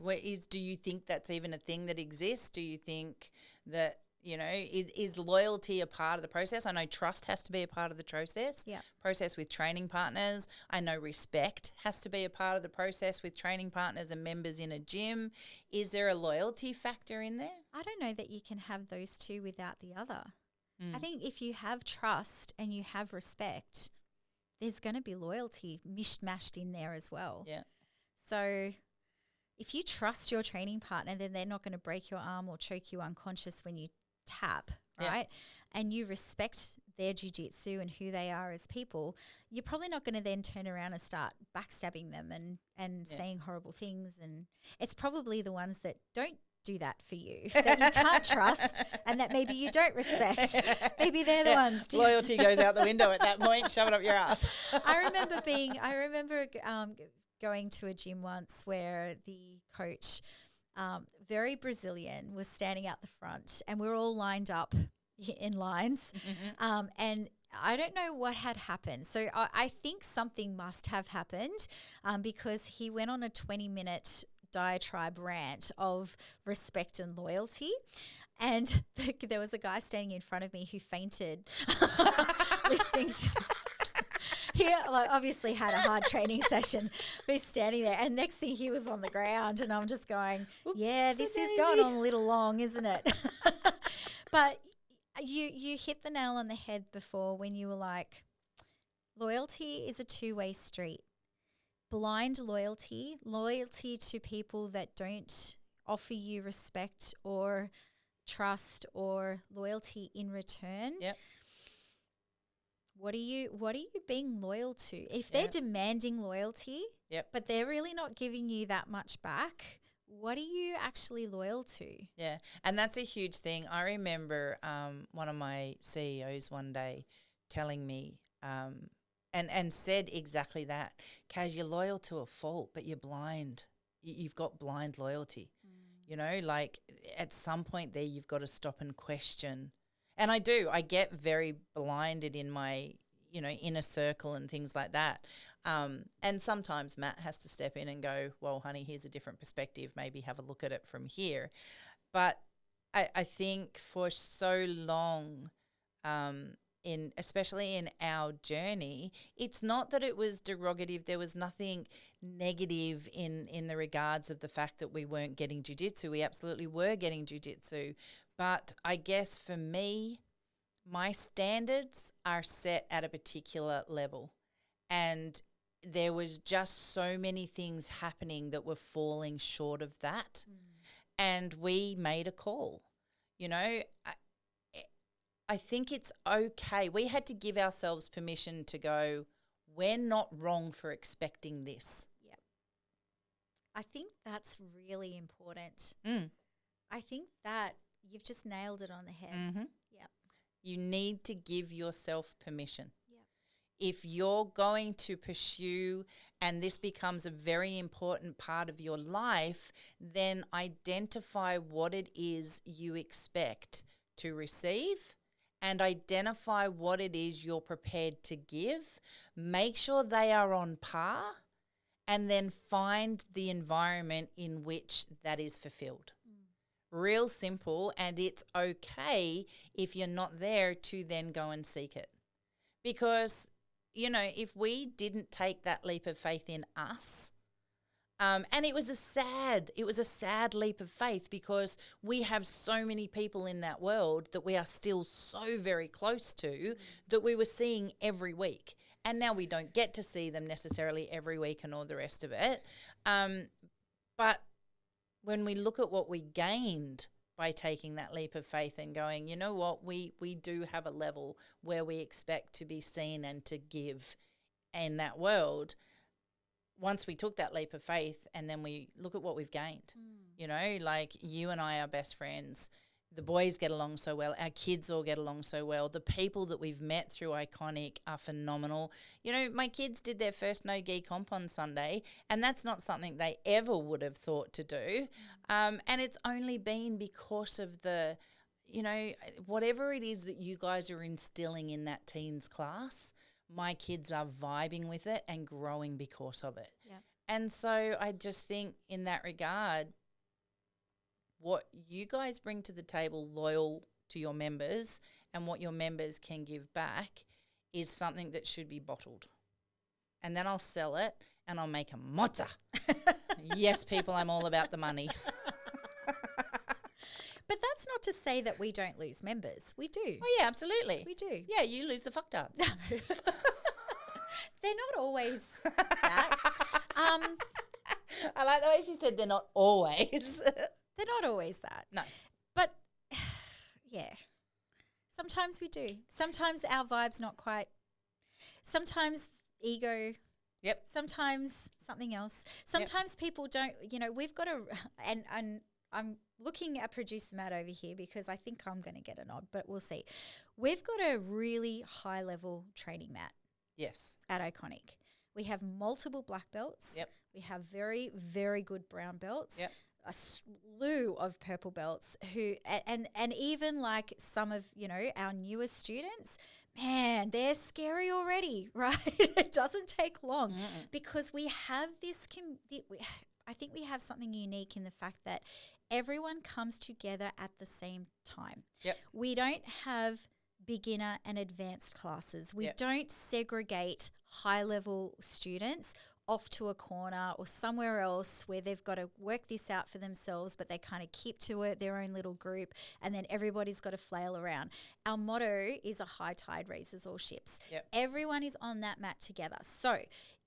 S3: Do you think that's even a thing that exists? Do you think that, is loyalty a part of the process? I know trust has to be a part of the process.
S2: Yeah.
S3: Process with training partners. I know respect has to be a part of the process with training partners and members in a gym. Is there a loyalty factor in there?
S2: I don't know that you can have those two without the other. I think if you have trust and you have respect, there's going to be loyalty mishmashed in there as well.
S3: Yeah.
S2: So if you trust your training partner, then they're not going to break your arm or choke you unconscious when you tap, right? And you respect their jiu-jitsu and who they are as people, you're probably not going to then turn around and start backstabbing them and saying horrible things. And it's probably the ones that don't do that for you, that you can't trust and that maybe you don't respect. Maybe they're the ones.
S3: Loyalty goes out the window at that point. Shove it up your ass.
S2: I remember going to a gym once where the coach, very Brazilian, was standing out the front and we were all lined up in lines. And I don't know what had happened. So I think something must have happened because he went on a 20-minute diatribe rant of respect and loyalty. And there was a guy standing in front of me who fainted listening to he obviously had a hard training session. He's standing there and next thing he was on the ground and I'm just going, yeah, this is going on a little long, isn't it? But you hit the nail on the head before when you were like, loyalty is a two-way street. Blind loyalty to people that don't offer you respect or trust or loyalty in return.
S3: Yep.
S2: What are you being loyal to? If they're demanding loyalty, but they're really not giving you that much back, what are you actually loyal to?
S3: Yeah, and that's a huge thing. I remember one of my CEOs one day telling me and said exactly that. Kaz, you're loyal to a fault, but you're blind. You've got blind loyalty. You know, like at some point there you've got to stop and question. And I do. I get very blinded in my, inner circle and things like that. And sometimes Matt has to step in and go, well, honey, here's a different perspective. Maybe have a look at it from here. But I think for so long, especially in our journey, it's not that it was derogative. There was nothing negative in the regards of the fact that we weren't getting jiu-jitsu. We absolutely were getting jiu-jitsu. But I guess for me, my standards are set at a particular level. And there was just so many things happening that were falling short of that. And we made a call. I think it's okay. We had to give ourselves permission to go, we're not wrong for expecting this.
S2: Yeah. I think that's really important. I think that you've just nailed it on the head. Yeah.
S3: You need to give yourself permission.
S2: Yeah.
S3: If you're going to pursue, and this becomes a very important part of your life, then identify what it is you expect to receive and identify what it is you're prepared to give. Make sure they are on par and then find the environment in which that is fulfilled. Real simple, and it's okay if you're not there to then go and seek it. Because, if we didn't take that leap of faith in us, and it was a sad leap of faith because we have so many people in that world that we are still so very close to that we were seeing every week. And now we don't get to see them necessarily every week and all the rest of it. But when we look at what we gained by taking that leap of faith and going, you know what, we do have a level where we expect to be seen and to give in that world. Once we took that leap of faith and then we look at what we've gained, like you and I are best friends. The boys get along so well. Our kids all get along so well. The people that we've met through Iconic are phenomenal. My kids did their first no-gi comp on Sunday, and that's not something they ever would have thought to do. And it's only been because of the, whatever it is that you guys are instilling in that teens class, my kids are vibing with it and growing because of it.
S2: Yeah.
S3: And so I just think in that regard, what you guys bring to the table, loyal to your members, and what your members can give back is something that should be bottled. And then I'll sell it and I'll make a mozza. Yes, people, I'm all about the money.
S2: But that's not to say that we don't lose members. We do.
S3: Oh, yeah, absolutely.
S2: We do.
S3: Yeah, you lose the fucktards.
S2: They're not always that.
S3: I like the way she said they're not always.
S2: They're not always that.
S3: No.
S2: But, yeah, sometimes we do. Sometimes our vibe's not quite. Sometimes ego. Yep. Sometimes something else. Sometimes people don't, we've got to, and I'm looking at producer Matt over here because I think I'm going to get a nod, but we'll see. We've got a really high level training mat.
S3: Yes.
S2: At Iconic. We have multiple black belts.
S3: Yep.
S2: We have very, very good brown belts.
S3: Yep.
S2: A slew of purple belts who and even like some of, you know, our newest students, man, they're scary already, right? It doesn't take long because we have this I think we have something unique in the fact that everyone comes together at the same time.
S3: Yep.
S2: We don't have beginner and advanced classes. We don't segregate high-level students off to a corner or somewhere else where they've got to work this out for themselves, but they kind of keep to it, their own little group, and then everybody's got to flail around. Our motto is a high tide raises all ships.
S3: Yep.
S2: Everyone is on that mat together. So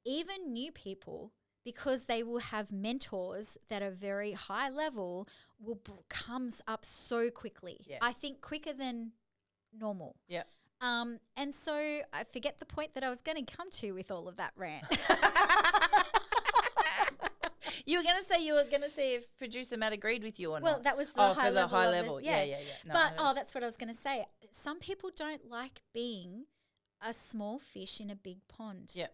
S2: even new people, because they will have mentors that are very high level, comes up so quickly.
S3: Yes.
S2: I think quicker than normal.
S3: Yeah.
S2: And so I forget the point that I was going to come to with all of that rant.
S3: You were going to see if producer Matt agreed with you or not.
S2: Well, that was the high level.
S3: Yeah. No,
S2: but that's what I was going to say. Some people don't like being a small fish in a big pond.
S3: Yeah.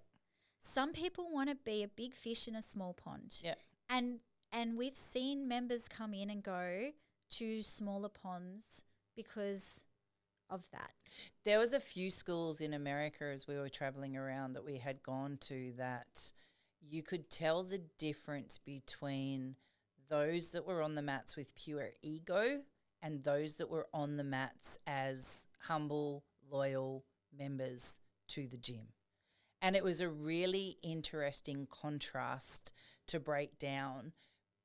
S2: Some people want to be a big fish in a small pond.
S3: Yeah.
S2: And we've seen members come in and go to smaller ponds because of that.
S3: There was a few schools in America as we were traveling around that we had gone to that you could tell the difference between those that were on the mats with pure ego and those that were on the mats as humble, loyal members to the gym. And it was a really interesting contrast to break down.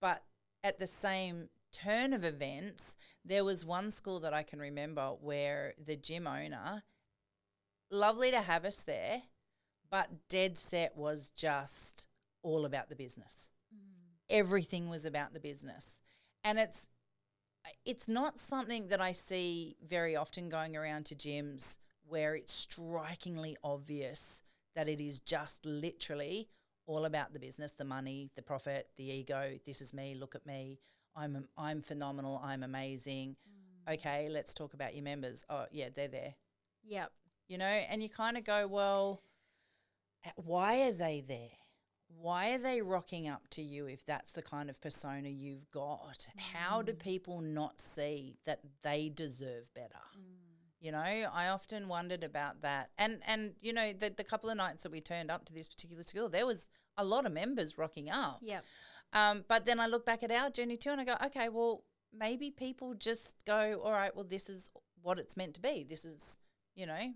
S3: But at the same turn of events, there was one school that I can remember where the gym owner, lovely to have us there, but dead set was just all about the business. Everything was about the business. And it's not something that I see very often going around to gyms where it's strikingly obvious that it is just literally all about the business, the money, the profit, the ego. This is me, look at me. I'm phenomenal, I'm amazing. Okay, let's talk about your members. Oh, yeah, they're there.
S2: Yep.
S3: You know, and you kind of go, well, why are they there? Why are they rocking up to you if that's the kind of persona you've got? How do people not see that they deserve better? You know, I often wondered about that. And you know, the couple of nights that we turned up to this particular school, there was a lot of members rocking up.
S2: Yep.
S3: But then I look back at our journey too and I go, okay, well, maybe people just go, all right, well, this is what it's meant to be. This is, you know.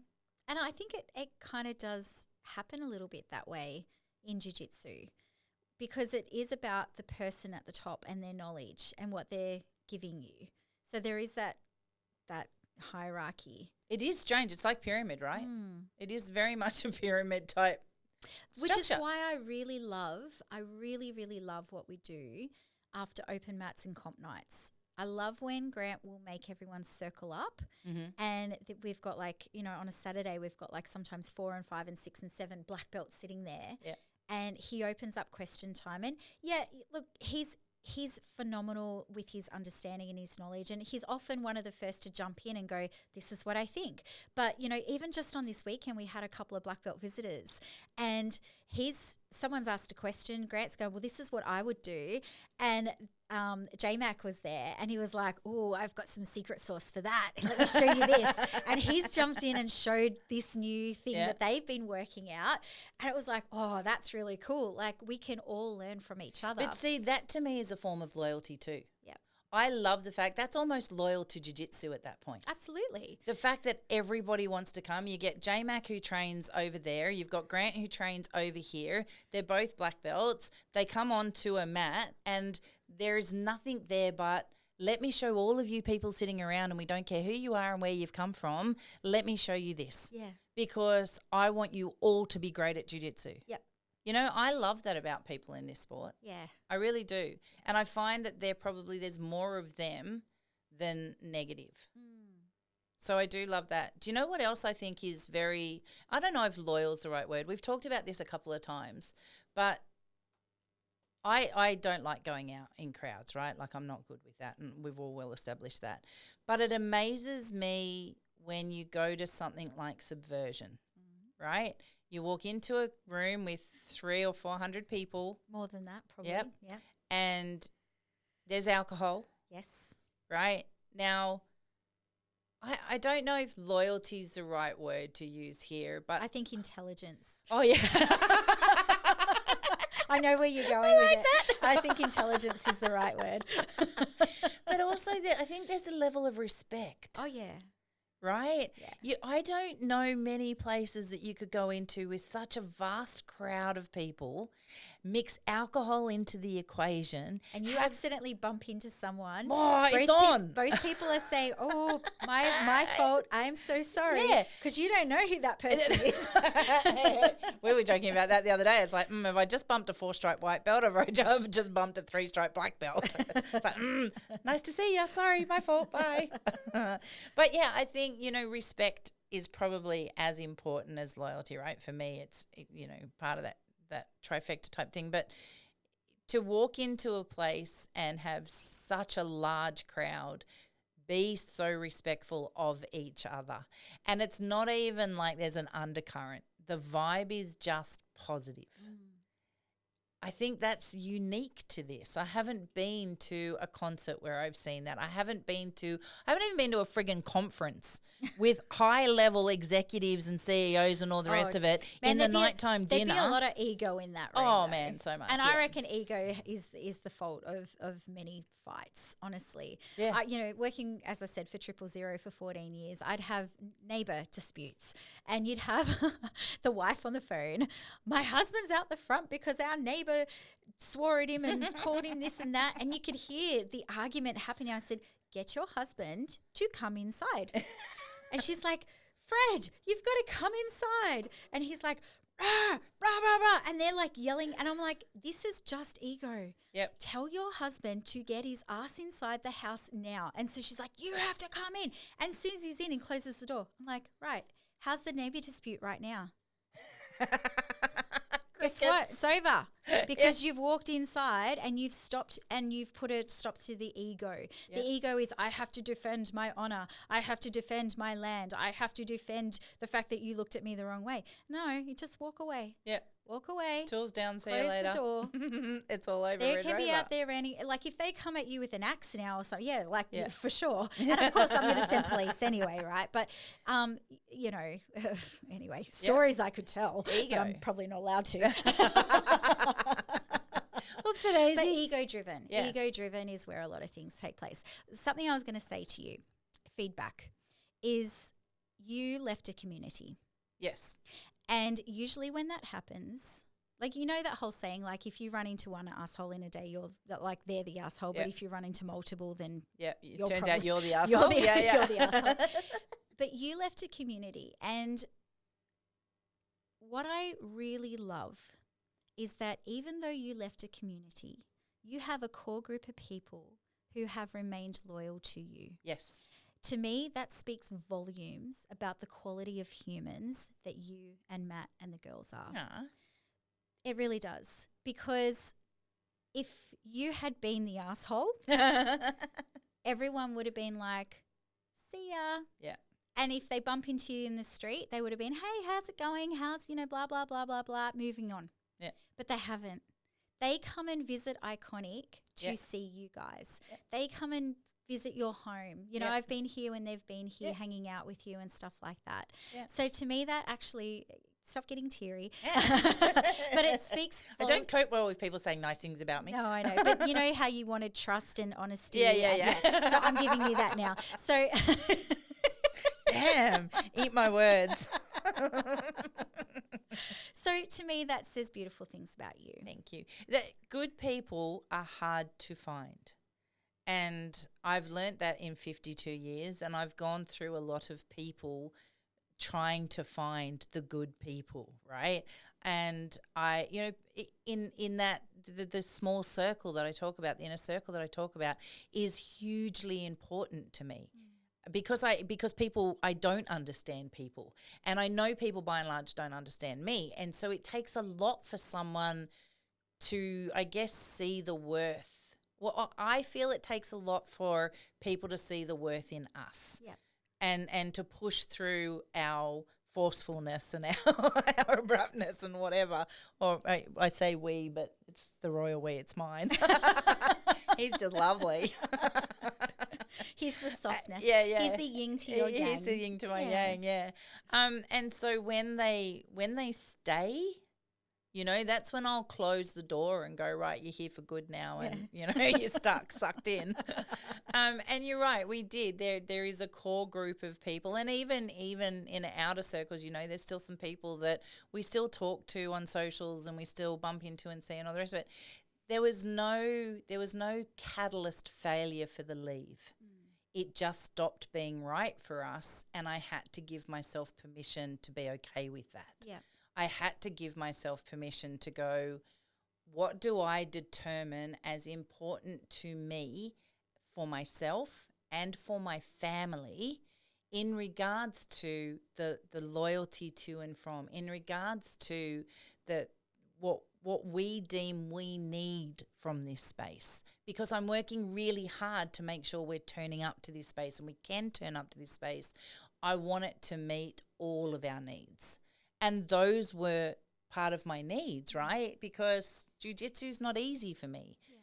S2: And I think it kind of does happen a little bit that way in jiu-jitsu because it is about the person at the top and their knowledge and what they're giving you. So there is that hierarchy.
S3: It is strange. It's like pyramid, right? It is very much a pyramid type
S2: Which is
S3: structure.
S2: why I really really love what we do after open mats and comp nights. I love when Grant will make everyone circle up and we've got like, you know, on a Saturday we've got like sometimes 4 and 5 and 6 and 7 black belts sitting there.
S3: Yeah.
S2: And he opens up question time. And yeah, look, he's phenomenal with his understanding and his knowledge, and he's often one of the first to jump in and go, this is what I think. But, you know, even just on this weekend, we had a couple of black belt visitors and someone's asked a question. Grant's going, well, this is what I would do. And J-Mac was there and he was like, oh, I've got some secret sauce for that. Let me show you this. And he's jumped in and showed this new thing that they've been working out. And it was like, oh, that's really cool. Like we can all learn from each other.
S3: But see, that to me is a form of loyalty too.
S2: Yeah.
S3: I love the fact that's almost loyal to jiu-jitsu at that point.
S2: Absolutely.
S3: The fact that everybody wants to come. You get J-Mac who trains over there. You've got Grant who trains over here. They're both black belts. They come onto a mat and there is nothing there but let me show all of you people sitting around and we don't care who you are and where you've come from. Let me show you this.
S2: Yeah.
S3: Because I want you all to be great at jiu-jitsu.
S2: Yep.
S3: You know, I love that about people in this sport.
S2: Yeah.
S3: I really do. And I find that there's more of them than negative. So I do love that. Do you know what else I think is I don't know if loyal is the right word. We've talked about this a couple of times, but I don't like going out in crowds, right? Like I'm not good with that, and we've all well established that. But it amazes me when you go to something like Subversion, right? You walk into a room with 300 or 400 people.
S2: More than that, probably.
S3: Yep.
S2: Yeah.
S3: And there's alcohol,
S2: Yes.
S3: right? Now, I don't know if loyalty is the right word to use here, but
S2: I think intelligence.
S3: oh yeah.
S2: I know where you're going with it. I think intelligence is the right word.
S3: But also, I think there's a level of respect.
S2: Oh, yeah.
S3: Right?
S2: Yeah.
S3: I don't know many places that you could go into with such a vast crowd of people, mix alcohol into the equation.
S2: And you accidentally bump into someone.
S3: Oh, it's on.
S2: Both people are saying, oh, my fault. I am so sorry.
S3: Yeah.
S2: Because you don't know who that person is.
S3: We were joking about that the other day. It's like, have I just bumped a 4-stripe white belt or have I just bumped a 3-stripe black belt? It's like, nice to see you. Sorry, my fault. Bye. But yeah, I think, respect is probably as important as loyalty, right? For me, it's, part of that trifecta type thing. But to walk into a place and have such a large crowd, be so respectful of each other. And it's not even like there's an undercurrent. The vibe is just positive. I think that's unique to this. I haven't been to a concert where I've seen that. I haven't even been to a friggin' conference with high-level executives and CEOs and all the rest of it in the nighttime dinner.
S2: There'd be a lot of ego in that room.
S3: Oh,
S2: though.
S3: man, so much.
S2: And I reckon ego is the fault of many fights, honestly.
S3: Yeah.
S2: Working, as I said, for 000 for 14 years, I'd have neighbour disputes and you'd have the wife on the phone. My husband's out the front because our neighbour swore at him and called him this and that. And you could hear the argument happening. I said, get your husband to come inside. And she's like, Fred, you've got to come inside. And he's like, rah, rah, rah, rah. And they're like yelling. And I'm like, this is just ego.
S3: Yep.
S2: Tell your husband to get his ass inside the house now. And so she's like, you have to come in. And as soon as he's in and closes the door, I'm like, right, how's the neighbour dispute right now? Guess what? It's over because you've walked inside and you've stopped and you've put a stop to the ego. Yep. The ego is I have to defend my honor. I have to defend my land. I have to defend the fact that you looked at me the wrong way. No, you just walk away.
S3: Yep.
S2: Walk away.
S3: Tools down, see
S2: close
S3: you later.
S2: the door.
S3: It's all over.
S2: There can be out there like if they come at you with an axe now or something, for sure. And of course I'm going to send police anyway, right? But anyway, stories I could tell, but I'm probably not allowed to.
S3: Oopsie-daisy.
S2: But ego-driven.
S3: Yeah.
S2: Ego-driven is where a lot of things take place. Something I was going to say to you, feedback, is you left a community.
S3: Yes.
S2: And usually when that happens, like that whole saying, like if you run into one asshole in a day, they're the asshole. But if you run into multiple, then
S3: it turns out you're the asshole.
S2: You're the asshole. But you left a community, and what I really love is that even though you left a community, you have a core group of people who have remained loyal to you.
S3: Yes.
S2: To me, that speaks volumes about the quality of humans that you and Matt and the girls are.
S3: Yeah.
S2: It really does. Because if you had been the asshole, everyone would have been like, see ya.
S3: Yeah.
S2: And if they bump into you in the street, they would have been, hey, how's it going? How's, blah, blah, blah, blah, blah, moving on.
S3: Yeah.
S2: But they haven't. They come and visit Iconic to see you guys.
S3: Yep.
S2: They come and visit your home. I've been here when they've been here hanging out with you and stuff like that. Yeah. So to me, that actually, stop getting teary. But it speaks.
S3: I don't cope well with people saying nice things about me.
S2: No, I know. But you know how you wanted trust and honesty.
S3: Yeah.
S2: So I'm giving you that now. So.
S3: Damn, eat my words.
S2: So to me, that says beautiful things about you.
S3: Thank you. That good people are hard to find. And I've learnt that in 52 years, and I've gone through a lot of people trying to find the good people, right? And I, in that, the small circle that I talk about, the inner circle that I talk about is hugely important to me. Because people, I don't understand people, and I know people by and large don't understand me, and so it takes a lot for someone to, I guess, see the worth. Well, I feel it takes a lot for people to see the worth in us.
S2: Yeah.
S3: And to push through our forcefulness and our abruptness and whatever. Or I say we, but it's the royal we, it's mine. He's just lovely.
S2: He's the softness.
S3: Yeah.
S2: He's the yin to your yang.
S3: He's the yin to my yang, yeah. And so when they stay, you know, that's when I'll close the door and go, right, you're here for good now, and you know, you're sucked in. And you're right, we did. There is a core group of people, and even in outer circles, you know, there's still some people that we still talk to on socials and we still bump into and see and all the rest of it. There was no catalyst failure for the leave. It just stopped being right for us, and I had to give myself permission to be okay with that.
S2: Yeah.
S3: I had to give myself permission to go, what do I determine as important to me for myself and for my family in regards to the loyalty to and from, in regards to what we deem we need from this space, because I'm working really hard to make sure we're turning up to this space and we can turn up to this space. I want it to meet all of our needs. And those were part of my needs, right? Because jiu-jitsu is not easy for me. Yeah.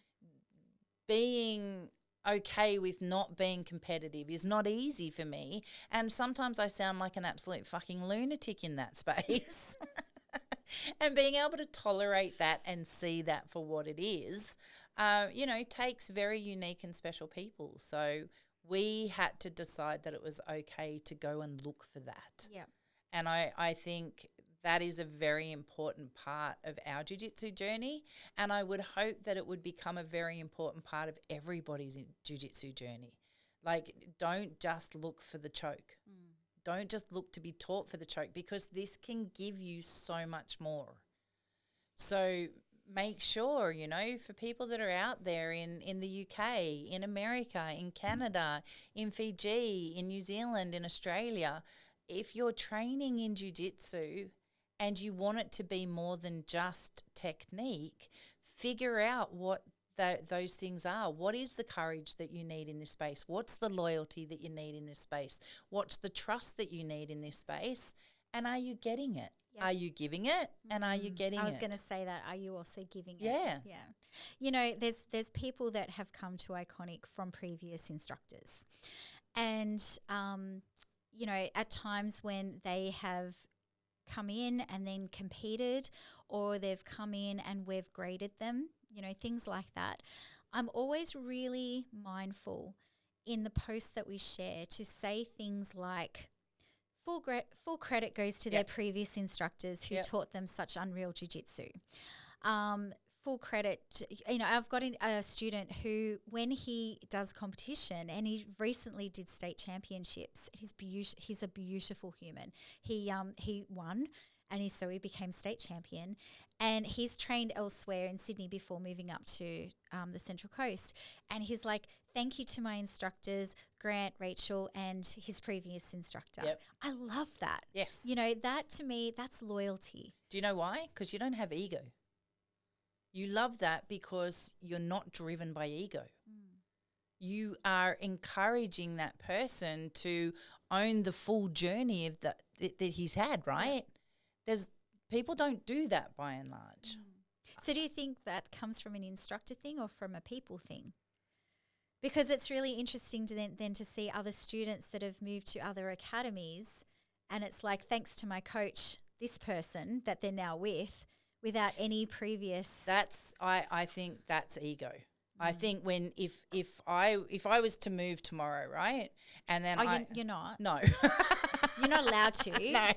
S3: Being okay with not being competitive is not easy for me. And sometimes I sound like an absolute fucking lunatic in that space. And being able to tolerate that and see that for what it is, you know, takes very unique and special people. So we had to decide that it was okay to go and look for that.
S2: Yeah. And
S3: I think that is a very important part of our jiu-jitsu journey, and I would hope that it would become a very important part of everybody's jiu-jitsu journey. Like, don't just look for the choke. Don't just look to be taught for the choke, because this can give you so much more. So make sure, you know, for people that are out there in the UK, in America, in Canada, in Fiji, in New Zealand, in Australia, if you're training in jiu-jitsu and you want it to be more than just technique, figure out what those things are. What is the courage that you need in this space? What's the loyalty that you need in this space? What's the trust that you need in this space? And are you getting it? Yep. Are you giving it? And are you getting it?
S2: I was going to say that. Are you also giving it?
S3: Yeah.
S2: Yeah. You know, there's people that have come to Iconic from previous instructors. And, you know, at times when they have come in and then competed, or they've come in and we've graded them, you know, things like that. I'm always really mindful in the posts that we share to say things like full credit goes to their previous instructors who taught them such unreal jiu-jitsu. Full credit, you know, I've got a student who, when he does competition, and he recently did state championships, he's a beautiful human. He won, and he became state champion, and he's trained elsewhere in Sydney before moving up to the Central Coast. And he's like, thank you to my instructors, Grant, Rachel, and his previous instructor.
S3: Yep.
S2: I love that.
S3: Yes.
S2: You know, that to me, that's loyalty.
S3: Do you know why? Because you don't have ego. You love that because you're not driven by ego. You are encouraging that person to own the full journey of that he's had, right? People don't do that by and large.
S2: So do you think that comes from an instructor thing or from a people thing? Because it's really interesting to then to see other students that have moved to other academies, and it's like, thanks to my coach, this person that they're now with, without any previous.
S3: I think that's ego. I think if I was to move tomorrow, right, and then
S2: you're not.
S3: No,
S2: you're not allowed to.
S3: No.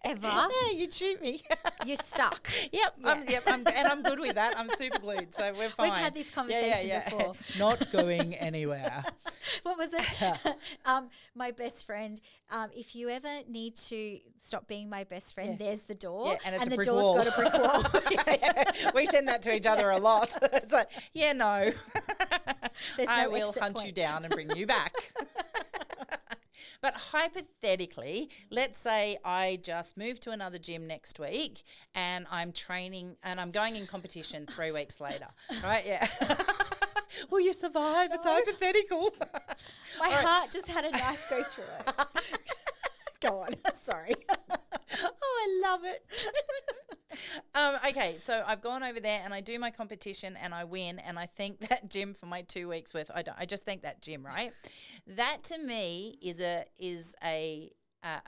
S2: Ever.
S3: Yeah, you'd shoot me.
S2: You're stuck.
S3: Yep. Yeah. I'm good with that. I'm super glued, so we're fine.
S2: We've had this conversation before.
S1: Not going anywhere.
S2: What was it? My best friend. If you ever need to stop being my best friend, there's the door.
S3: Yeah, and it's a
S2: the
S3: brick
S2: door's
S3: wall.
S2: got a brick wall.
S3: Yeah. We send that to each other a lot. It's like, no.
S2: There's
S3: I
S2: no
S3: will
S2: exit
S3: hunt
S2: point.
S3: you down and bring you back. But hypothetically, let's say I just move to another gym next week and I'm training and I'm going in competition 3 weeks later, right? Yeah. Will you survive? It's hypothetical.
S2: My heart just had a knife go through it. Go on. Sorry.
S3: Oh, I love it. Okay, so I've gone over there and I do my competition and I win and I thank that gym for my 2 weeks worth. I just thank that gym, right? That to me is a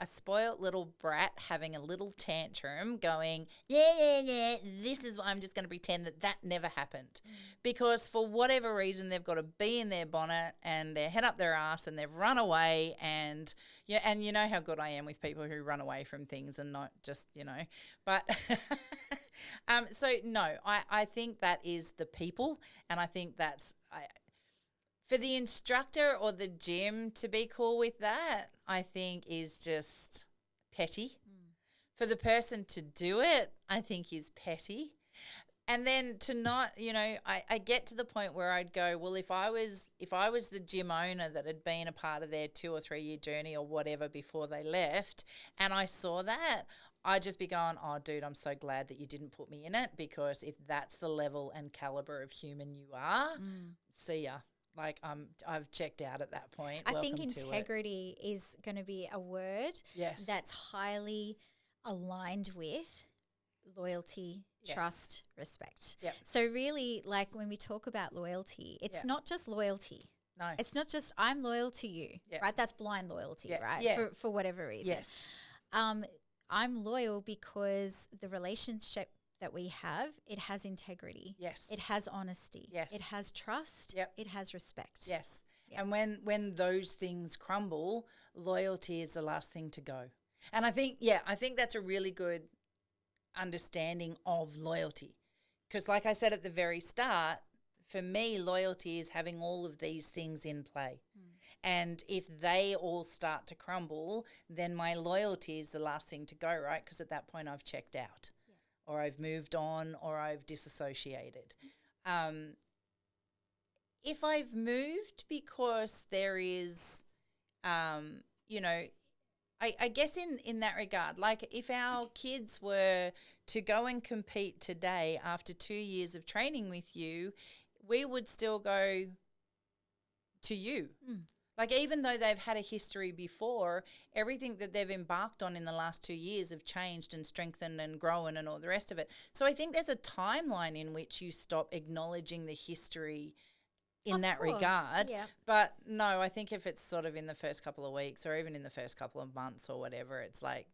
S3: spoilt little brat having a little tantrum going, yeah, this is what I'm just going to pretend that never happened. Because for whatever reason, they've got a bee in their bonnet and their head up their ass and they've run away and you know how good I am with people who run away from things and not just, but so no, I think that is the people and I think that's for the instructor or the gym to be cool with that, I think is just petty. For the person to do it, I think is petty. And then to not, I get to the point where I'd go, well, if I was the gym owner that had been a part of their 2 or 3 year journey or whatever before they left, and I saw that, I'd just be going, oh, dude, I'm so glad that you didn't put me in it, because if that's the level and caliber of human you are, see ya. Like I've checked out at that point.
S2: I think integrity is going to be a word that's highly aligned with loyalty, trust, respect.
S3: Yep.
S2: So really, like when we talk about loyalty, it's not just loyalty.
S3: No.
S2: It's not just I'm loyal to you, right? That's blind loyalty, right?
S3: Yeah.
S2: For whatever reason.
S3: Yes.
S2: I'm loyal because the relationship that we have, it has integrity.
S3: Yes.
S2: It has honesty.
S3: Yes.
S2: It has trust.
S3: Yep.
S2: It has respect.
S3: Yes. Yep. And when those things crumble, loyalty is the last thing to go. And I think that's a really good understanding of loyalty. Because like I said at the very start, for me, loyalty is having all of these things in play. And if they all start to crumble, then my loyalty is the last thing to go, right? Because at that point I've checked out. Or I've moved on, or I've disassociated. If I've moved because there is, I guess in that regard, like if our kids were to go and compete today after 2 years of training with you, we would still go to you. Like even though they've had a history before, everything that they've embarked on in the last 2 years have changed and strengthened and grown and all the rest of it. So I think there's a timeline in which you stop acknowledging the history in that regard.
S2: Yeah.
S3: But no, I think if it's sort of in the first couple of weeks or even in the first couple of months or whatever, it's like,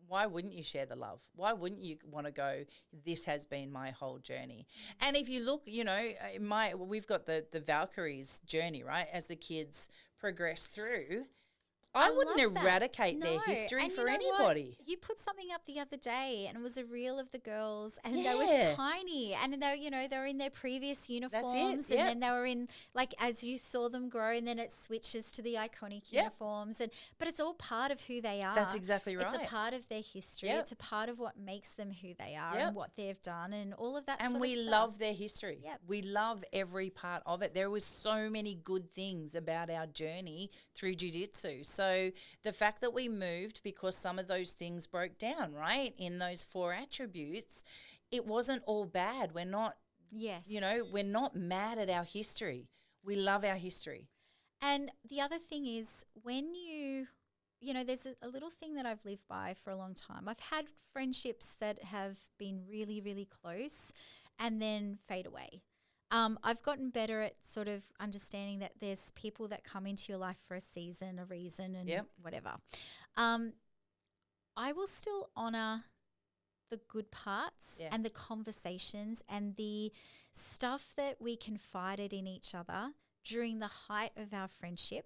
S3: why wouldn't you share the love? Why wouldn't you want to go, this has been my whole journey? And if you look, we've got the Valkyries journey, right, as the kids progress through. I wouldn't eradicate their history
S2: and
S3: for
S2: you know
S3: anybody.
S2: What? You put something up the other day and it was a reel of the girls and they were tiny and they were in their previous uniforms and then they were in, like, as you saw them grow, and then it switches to the iconic uniforms, but it's all part of who they are.
S3: That's exactly right.
S2: It's a part of their history. It's a part of what makes them who they are and what they've done and all of that
S3: and
S2: sort of
S3: we
S2: stuff.
S3: love their history.
S2: Yep.
S3: We love every part of it. There was so many good things about our journey through Jiu Jitsu. So the fact that we moved because some of those things broke down, right, in those 4 attributes, it wasn't all bad. We're not, we're not mad at our history. We love our history.
S2: And the other thing is when there's a little thing that I've lived by for a long time. I've had friendships that have been really, really close and then fade away. I've gotten better at sort of understanding that there's people that come into your life for a season, a reason, and whatever. I will still honour the good parts and the conversations and the stuff that we confided in each other during the height of our friendship.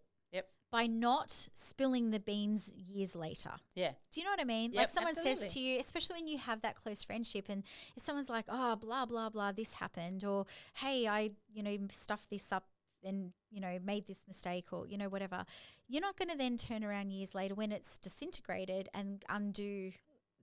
S2: By not spilling the beans years later.
S3: Yeah.
S2: Do you know what I mean? Like someone says to you, especially when you have that close friendship, and if someone's like, oh, blah, blah, blah, this happened, or hey, I, stuffed this up and, made this mistake, or, whatever. You're not going to then turn around years later when it's disintegrated and undo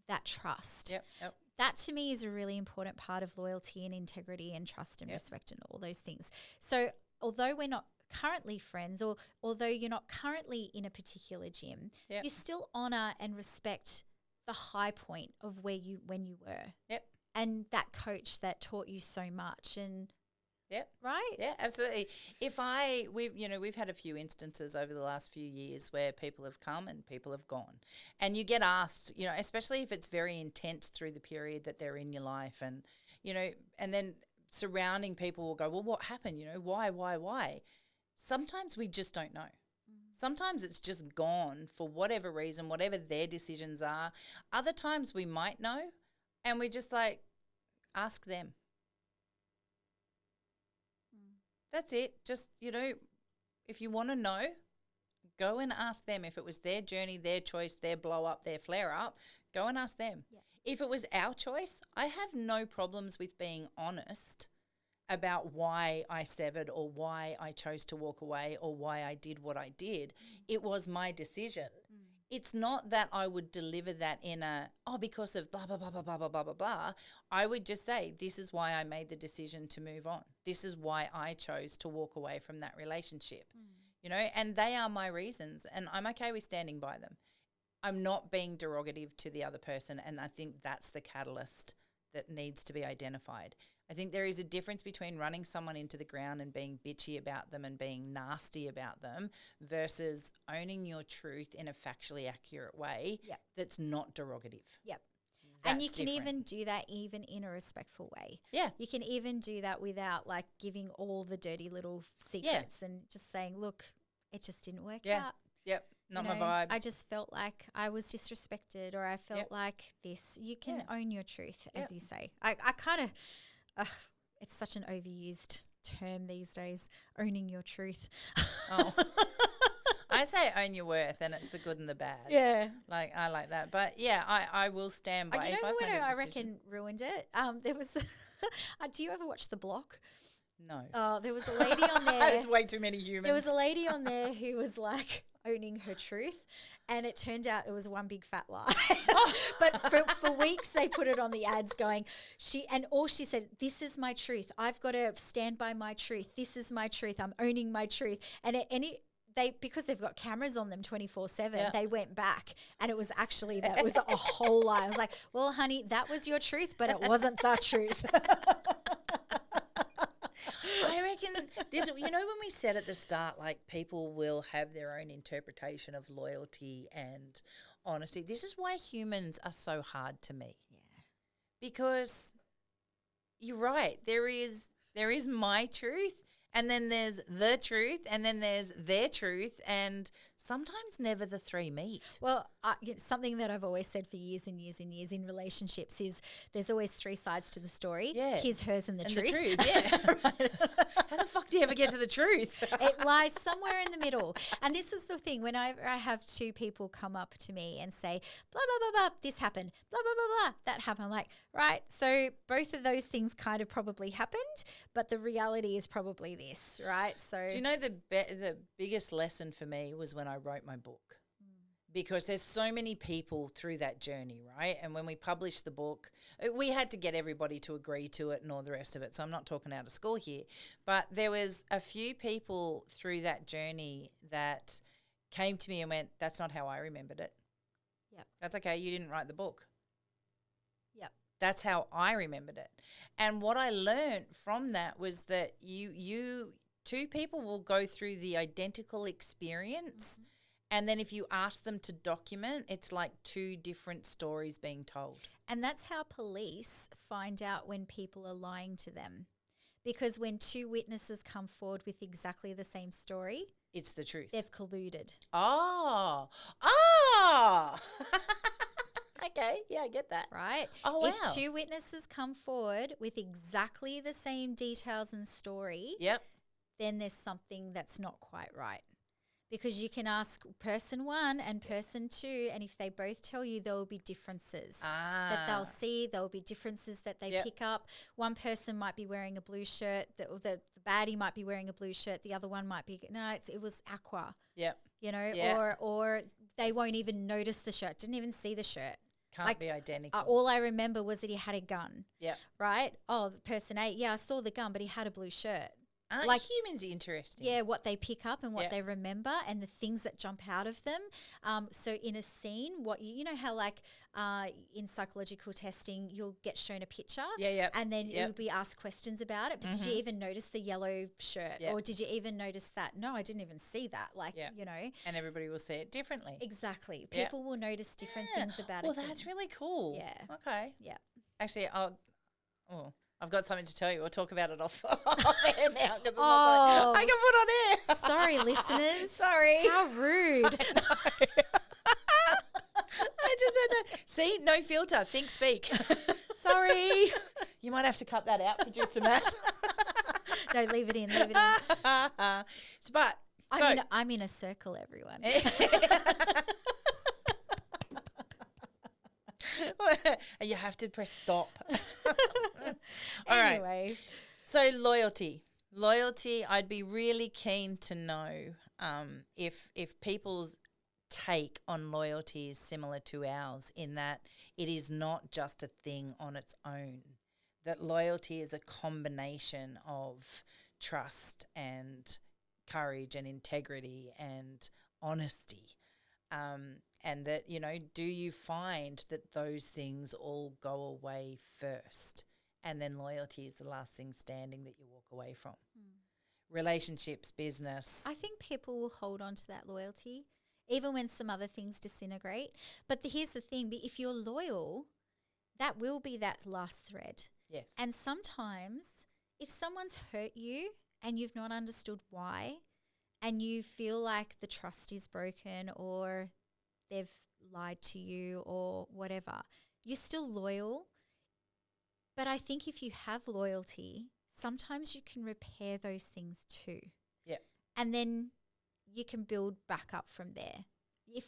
S2: that trust.
S3: Yep.
S2: That to me is a really important part of loyalty and integrity and trust and respect and all those things. So although we're not currently friends, or although you're not currently in a particular gym,
S3: Yep.
S2: you still honor and respect the high point of when you were.
S3: Yep.
S2: And that coach that taught you so much, and
S3: Yep.
S2: right?
S3: Yeah, absolutely. We've had a few instances over the last few years where people have come and people have gone, and you get asked, especially if it's very intense through the period that they're in your life, and and then surrounding people will go, well, what happened? Why? Sometimes we just don't know. Sometimes it's just gone for whatever reason, whatever their decisions are. Other times we might know, and we just like ask them. That's it. Just, if you want to know, go and ask them. If it was their journey, their choice, their blow up, their flare up, go and ask them.
S2: Yeah.
S3: If it was our choice, I have no problems with being honest about why I severed or why I chose to walk away or why I did what I did. It was my decision. It's not that I would deliver that in because of blah, blah, blah, blah, blah, blah, blah, blah, blah. I would just say, this is why I made the decision to move on. This is why I chose to walk away from that relationship, and they are my reasons, and I'm okay with standing by them. I'm not being derogative to the other person, and I think that's the catalyst that needs to be identified. I think there is a difference between running someone into the ground and being bitchy about them and being nasty about them versus owning your truth in a factually accurate way that's not derogative.
S2: Yep.
S3: That's
S2: and you can
S3: different.
S2: even do that even in a respectful way.
S3: Yeah.
S2: You can even do that without like giving all the dirty little secrets and just saying, look, it just didn't work out.
S3: Yep. Not
S2: You know,
S3: my vibe.
S2: I just felt like I was disrespected, or I felt like this. You can own your truth, as you say. I kind of, it's such an overused term these days, owning your truth.
S3: Oh. I say own your worth, and it's the good and the bad.
S2: Yeah.
S3: Like, I like that. But, yeah, I will stand by
S2: You
S3: if
S2: know
S3: I've
S2: what
S3: made a
S2: I
S3: decision.
S2: reckon ruined it? There was, do you ever watch The Block?
S3: No.
S2: There was a lady on there.
S3: There's way too many humans.
S2: There was a lady on there who was like owning her truth, and it turned out it was one big fat lie. But for weeks they put it on the ads going, all she said, this is my truth. I've got to stand by my truth. This is my truth. I'm owning my truth. And because they've got cameras on them 24/7, they went back, and it was actually that was a whole lie. I was like, well, honey, that was your truth, but it wasn't the truth.
S3: I reckon this. When we said at the start, like, people will have their own interpretation of loyalty and honesty. This is why humans are so hard to me. Yeah, because you're right. There is my truth, and then there's the truth, and then there's their truth, and sometimes never the three meet.
S2: Well, something that I've always said for years and years and years in relationships is there's always three sides to the story.
S3: Yeah.
S2: His, hers, and the truth.
S3: The truth, yeah. How the fuck do you ever get to the truth?
S2: It lies somewhere in the middle. And this is the thing, when I have two people come up to me and say, blah, blah, blah, blah, this happened, blah, blah, blah, blah, that happened. I'm like, right, so both of those things kind of probably happened, but the reality is probably this, right? So
S3: do you know the biggest lesson for me was when I wrote my book? Because there's so many people through that journey, right? And when we published the book, we had to get everybody to agree to it and all the rest of it. So I'm not talking out of school here. But there was a few people through that journey that came to me and went, that's not how I remembered it.
S2: Yep.
S3: That's okay. You didn't write the book.
S2: Yep.
S3: That's how I remembered it. And what I learned from that was that you two people will go through the identical experience. Mm-hmm. And then if you ask them to document, it's like two different stories being told.
S2: And that's how police find out when people are lying to them. Because when two witnesses come forward with exactly the same story,
S3: it's the truth.
S2: They've colluded.
S3: Oh. Okay, yeah, I get that.
S2: Right?
S3: Oh, wow.
S2: If two witnesses come forward with exactly the same details and story, then there's something that's not quite right. Because you can ask person one and person two, and if they both tell you, there will be differences that they'll see. There will be differences that they pick up. One person might be wearing a blue shirt. The baddie might be wearing a blue shirt. The other one might be, it was aqua.
S3: Yep.
S2: You know, or they won't even notice the shirt, didn't even see the shirt.
S3: Can't be identical.
S2: All I remember was that he had a gun.
S3: Yep.
S2: Right? Oh, the person A, I saw the gun, but he had a blue shirt.
S3: Aren't
S2: like
S3: humans interesting?
S2: Yeah, what they pick up and what
S3: Yep.
S2: they remember and the things that jump out of them. So in a scene, what you know how like in psychological testing, you'll get shown a picture and then you'll be asked questions about it. But did you even notice the yellow shirt or did you even notice that? No, I didn't even see that. Like, you know.
S3: And everybody will see it differently.
S2: Exactly. People will notice different things about it.
S3: Well, that's really cool.
S2: Yeah.
S3: Okay.
S2: Yeah.
S3: Actually, I've got something to tell you. We'll talk about it off air now because I can put on air.
S2: Sorry, listeners.
S3: Sorry.
S2: How rude.
S3: I just had that. See, no filter. Think, speak. Sorry. You might have to cut that out, producer Matt.
S2: No, leave it in. Leave it in.
S3: I'm
S2: in a circle, everyone.
S3: You have to press stop.
S2: Anyway.
S3: Right. So loyalty, I'd be really keen to know if people's take on loyalty is similar to ours, in that it is not just a thing on its own, that loyalty is a combination of trust and courage and integrity and honesty. And that, you know, do you find that those things all go away first and then loyalty is the last thing standing that you walk away from? Relationships, business.
S2: I think people will hold on to that loyalty even when some other things disintegrate. But here's the thing, if you're loyal, that will be that last thread.
S3: Yes.
S2: And sometimes if someone's hurt you and you've not understood why and you feel like the trust is broken or they've lied to you or whatever, you're still loyal. But I think if you have loyalty, sometimes you can repair those things too.
S3: Yeah.
S2: And then you can build back up from there.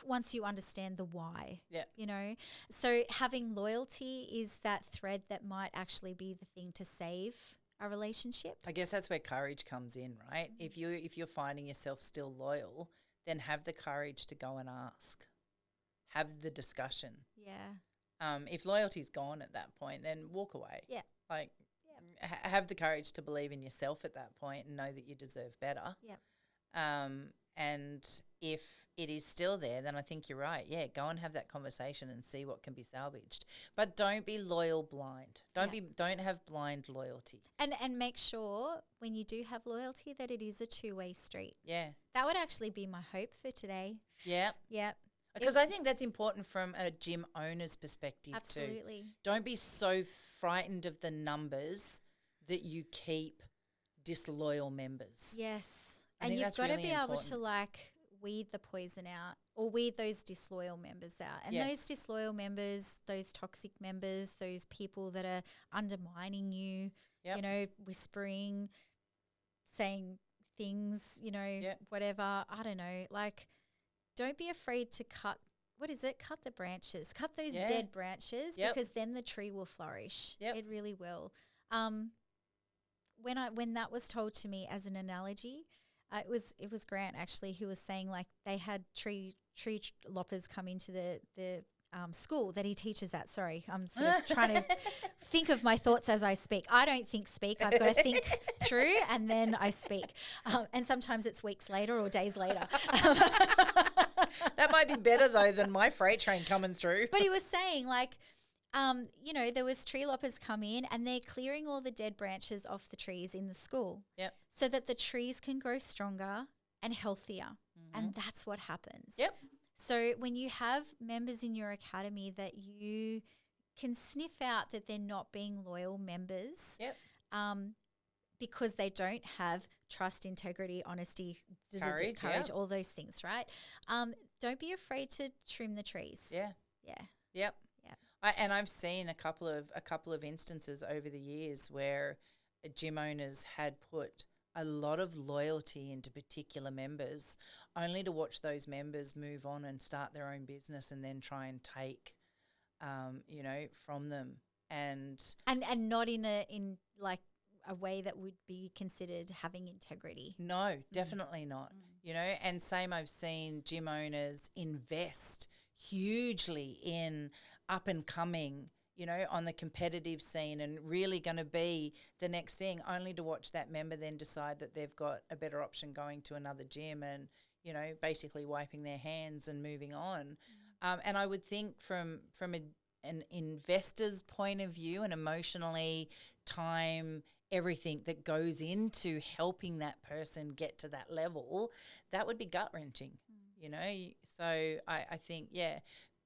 S2: Once you understand the why, you know. So having loyalty is that thread that might actually be the thing to save a relationship.
S3: I guess that's where courage comes in, right? If you're finding yourself still loyal, then have the courage to go and ask. Have the discussion.
S2: Yeah.
S3: If loyalty's gone at that point, then walk away.
S2: Yeah.
S3: Like, have the courage to believe in yourself at that point and know that you deserve better.
S2: Yeah.
S3: And if it is still there, then I think you're right. Yeah, go and have that conversation and see what can be salvaged. But don't be loyal blind. Don't have blind loyalty.
S2: And make sure when you do have loyalty that it is a two-way street.
S3: Yeah.
S2: That would actually be my hope for today.
S3: Yeah.
S2: Yeah.
S3: Because I think that's important from a gym owner's perspective too.
S2: Absolutely.
S3: Don't be so frightened of the numbers that you keep disloyal members.
S2: Yes.
S3: I
S2: And
S3: think
S2: you've
S3: that's
S2: got to
S3: really
S2: be able
S3: important.
S2: to like weed the poison out or weed those disloyal members out. And those disloyal members, those toxic members, those people that are undermining you, you know, whispering, saying things, you know, whatever. I don't know. Like, don't be afraid to cut the branches. Cut those dead branches because then the tree will flourish. It really will. When that was told to me as an analogy, it was Grant actually who was saying like they had tree loppers come into the school that he teaches at. Sorry, I'm sort of trying to think of my thoughts as I speak. I don't speak. I've got to think through and then I speak. And sometimes it's weeks later or days later.
S3: That might be better though than my freight train coming through.
S2: But he was saying like, you know, there was tree loppers come in and they're clearing all the dead branches off the trees in the school.
S3: Yep.
S2: So that the trees can grow stronger and healthier. And that's what happens.
S3: Yep.
S2: So when you have members in your academy that you can sniff out that they're not being loyal members, because they don't have trust, integrity, honesty, courage, all those things, right? Don't be afraid to trim the trees.
S3: Yeah.
S2: Yeah.
S3: Yep.
S2: Yeah.
S3: And I've seen a couple of instances over the years where gym owners had put a lot of loyalty into particular members, only to watch those members move on and start their own business and then try and take, you know, from them and
S2: not in like a way that would be considered having integrity.
S3: No, definitely not. You know, and same I've seen gym owners invest hugely in up and coming you know, on the competitive scene and really going to be the next thing, only to watch that member then decide that they've got a better option going to another gym and, you know, basically wiping their hands and moving on. And I would think from an investor's point of view and emotionally, time, everything that goes into helping that person get to that level, that would be gut-wrenching, you know. So I think,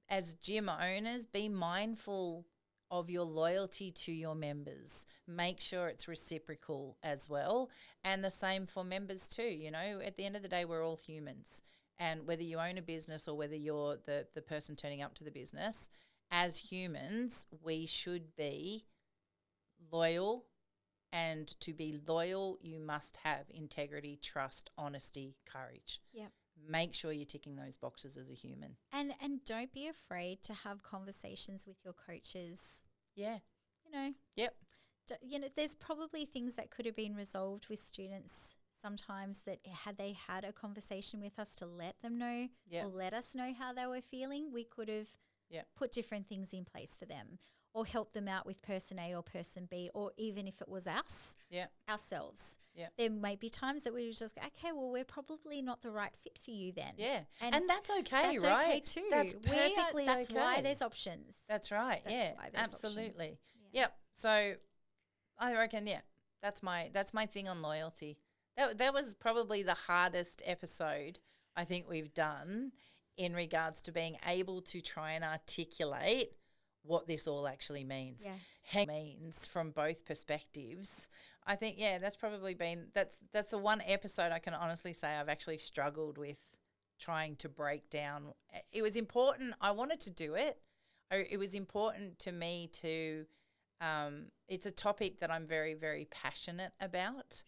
S3: as gym owners, be mindful of your loyalty to your members. Make sure it's reciprocal as well. And the same for members too, you know. At the end of the day, we're all humans. And whether you own a business or whether you're the person turning up to the business, as humans, we should be loyal. And to be loyal, you must have integrity, trust, honesty, courage.
S2: Yep.
S3: Make sure you're ticking those boxes as a human.
S2: And don't be afraid to have conversations with your coaches.
S3: Yeah.
S2: You know.
S3: Yep.
S2: You know, there's probably things that could have been resolved with students sometimes that had they had a conversation with us to let them know or let us know how they were feeling, we could have put different things in place for them or help them out with person A or person B, or even if it was us, ourselves. Yeah. There may be times that we were just go, okay, well, we're probably not the right fit for you then.
S3: Yeah. And that's okay,
S2: that's
S3: right?
S2: Okay too.
S3: That's perfectly okay.
S2: That's why there's options.
S3: That's right. That's why there's absolutely. Options. Yeah. Yep. So I reckon, that's my thing on loyalty. That was probably the hardest episode I think we've done in regards to being able to try and articulate what this all actually means. Means from both perspectives. I think, that's probably been, that's the one episode I can honestly say I've actually struggled with trying to break down. It was important. I wanted to do it. It was important to me to, it's a topic that I'm very, very passionate about.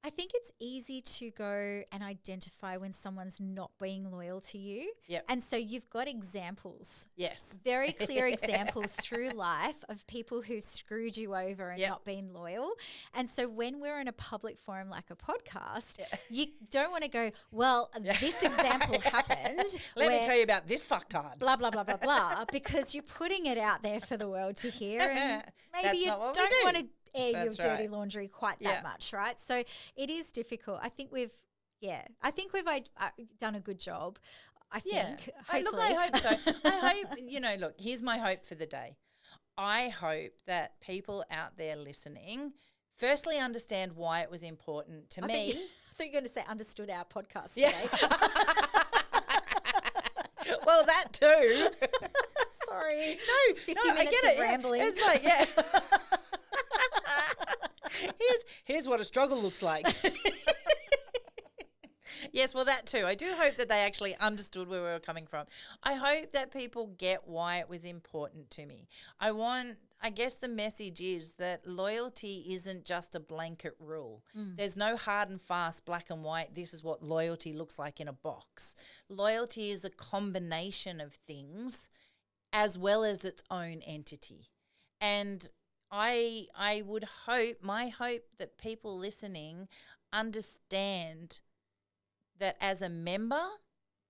S2: I think it's easy to go and identify when someone's not being loyal to you.
S3: Yep.
S2: And so you've got examples.
S3: Yes.
S2: Very clear examples through life of people who've screwed you over and not been loyal. And so when we're in a public forum like a podcast, you don't want to go, well, this example happened.
S3: Let me tell you about this fucktard.
S2: Blah, blah, blah, blah, blah, because you're putting it out there for the world to hear. And maybe you don't want to air your dirty laundry quite that much, right? So it is difficult. I think we've done a good job. I think. Hopefully.
S3: I hope so. I hope, look, here's my hope for the day. I hope that people out there listening firstly understand why it was important to me.
S2: I think you're going to say understood our podcast today.
S3: Well, that too.
S2: Sorry.
S3: No,
S2: it's 50 minutes of rambling.
S3: It's like, Here's what a struggle looks like. Yes, well, that too. I do hope that they actually understood where we were coming from. I hope that people get why it was important to me. I guess the message is that loyalty isn't just a blanket rule. There's no hard and fast black and white, this is what loyalty looks like in a box. Loyalty is a combination of things as well as its own entity. And I would hope, my hope that people listening understand that as a member,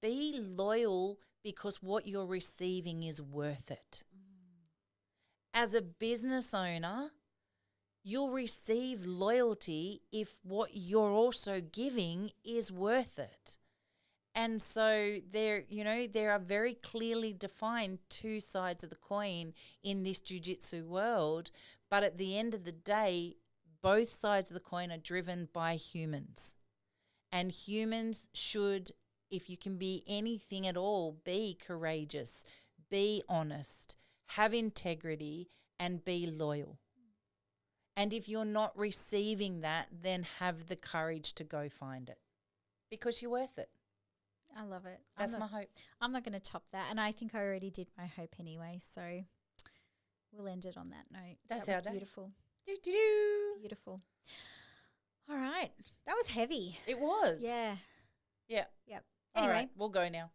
S3: be loyal because what you're receiving is worth it. As a business owner, you'll receive loyalty if what you're also giving is worth it. And so there are very clearly defined two sides of the coin in this jiu-jitsu world, but at the end of the day, both sides of the coin are driven by humans. And humans should, if you can be anything at all, be courageous, be honest, have integrity, and be loyal. And if you're not receiving that, then have the courage to go find it because you're worth it.
S2: I love it.
S3: That's my hope.
S2: I'm not going to top that. And I think I already did my hope anyway. So we'll end it on that note.
S3: That
S2: was beautiful. Beautiful. All right. That was heavy.
S3: It was.
S2: Yeah.
S3: Yeah.
S2: Yep.
S3: Anyway,
S2: Anyway,
S3: we'll go now.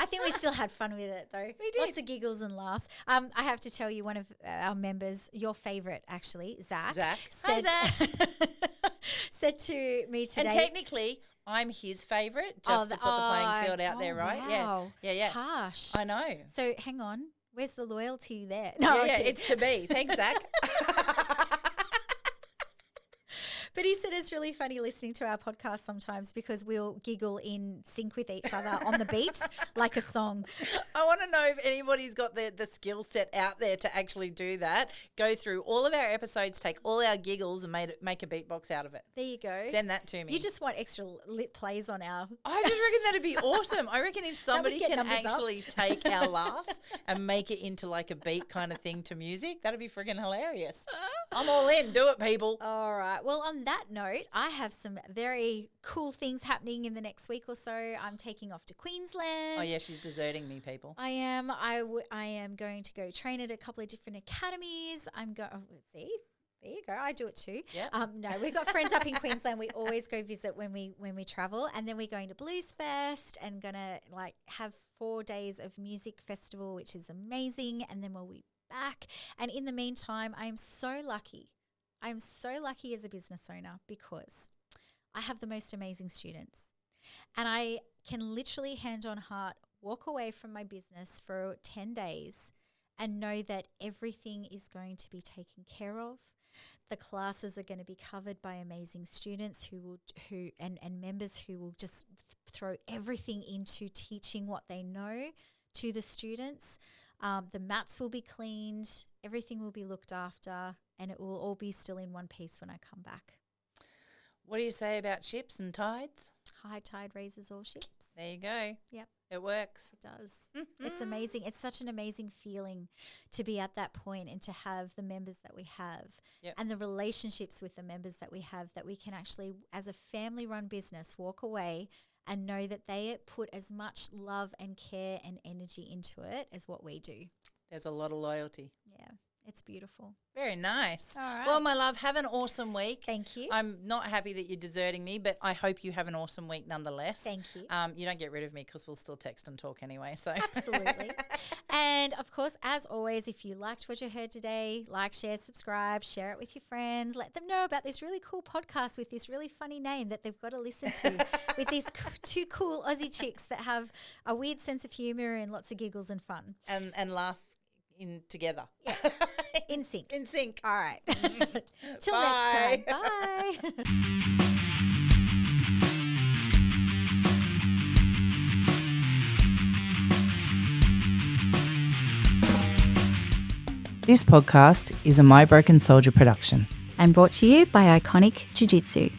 S2: I think we still had fun with it, though.
S3: We did.
S2: Lots of giggles and laughs. I have to tell you, one of our members, your favourite actually, Zach.
S3: Zach.
S2: Said,
S3: Hi, Zach.
S2: said to me today.
S3: And technically, I'm his favourite, just to put the playing field out there, right?
S2: Wow.
S3: Yeah.
S2: Harsh.
S3: I know.
S2: So hang on. Where's the loyalty there?
S3: Yeah, it's to be. Thanks, Zach.
S2: But he said it's really funny listening to our podcast sometimes because we'll giggle in sync with each other on the beat like a song.
S3: I want to know if anybody's got the skill set out there to actually do that. Go through all of our episodes, take all our giggles and make a beatbox out of it.
S2: There you go.
S3: Send that to me.
S2: You just want extra lip plays on our...
S3: I just reckon that'd be awesome. I reckon if somebody
S2: get
S3: can
S2: numbers up.
S3: actually take our laughs and make it into like a beat kind of thing to music, that'd be friggin' hilarious. I'm all in. Do it, people.
S2: All right. Well, on that note, I have some very cool things happening in the next week or so. I'm taking off to Queensland.
S3: Oh, yeah, she's deserting me, people.
S2: I am. I am going to go train at a couple of different academies. See, there you go. I do it too.
S3: Yeah.
S2: No, we've got friends up in Queensland. We always go visit when we travel, and then we're going to Blues Fest and gonna like have 4 days of music festival, which is amazing. And then we'll be back. And in the meantime, I'm so lucky. I'm so lucky as a business owner because I have the most amazing students, and I can literally hand on heart walk away from my business for 10 days and know that everything is going to be taken care of. The classes are going to be covered by amazing students and members who will just throw everything into teaching what they know to the students. The mats will be cleaned, everything will be looked after, and it will all be still in one piece when I come back.
S3: What do you say about ships and tides?
S2: High tide raises all ships.
S3: There you go.
S2: Yep.
S3: It works.
S2: It does. It's amazing. It's such an amazing feeling to be at that point and to have the members that we have and the relationships with the members that we have, that we can actually, as a family-run business, walk away and know that they put as much love and care and energy into it as what we do.
S3: There's a lot of loyalty.
S2: Yeah, it's beautiful.
S3: Very nice.
S2: All right.
S3: Well, my love, have an awesome week.
S2: Thank you.
S3: I'm not happy that you're deserting me, but I hope you have an awesome week nonetheless.
S2: Thank you.
S3: You don't get rid of me because we'll still text and talk anyway. So
S2: Absolutely. And of course, as always, if you liked what you heard today, like, share, subscribe, share it with your friends. Let them know about this really cool podcast with this really funny name that they've got to listen to with these two cool Aussie chicks that have a weird sense of humour and lots of giggles and fun.
S3: And laugh in together.
S2: Yeah. In sync.
S3: In sync.
S2: All right. Till next time. Bye.
S3: This podcast is a My Broken Soldier production.
S4: And brought to you by Iconic Jiu Jitsu.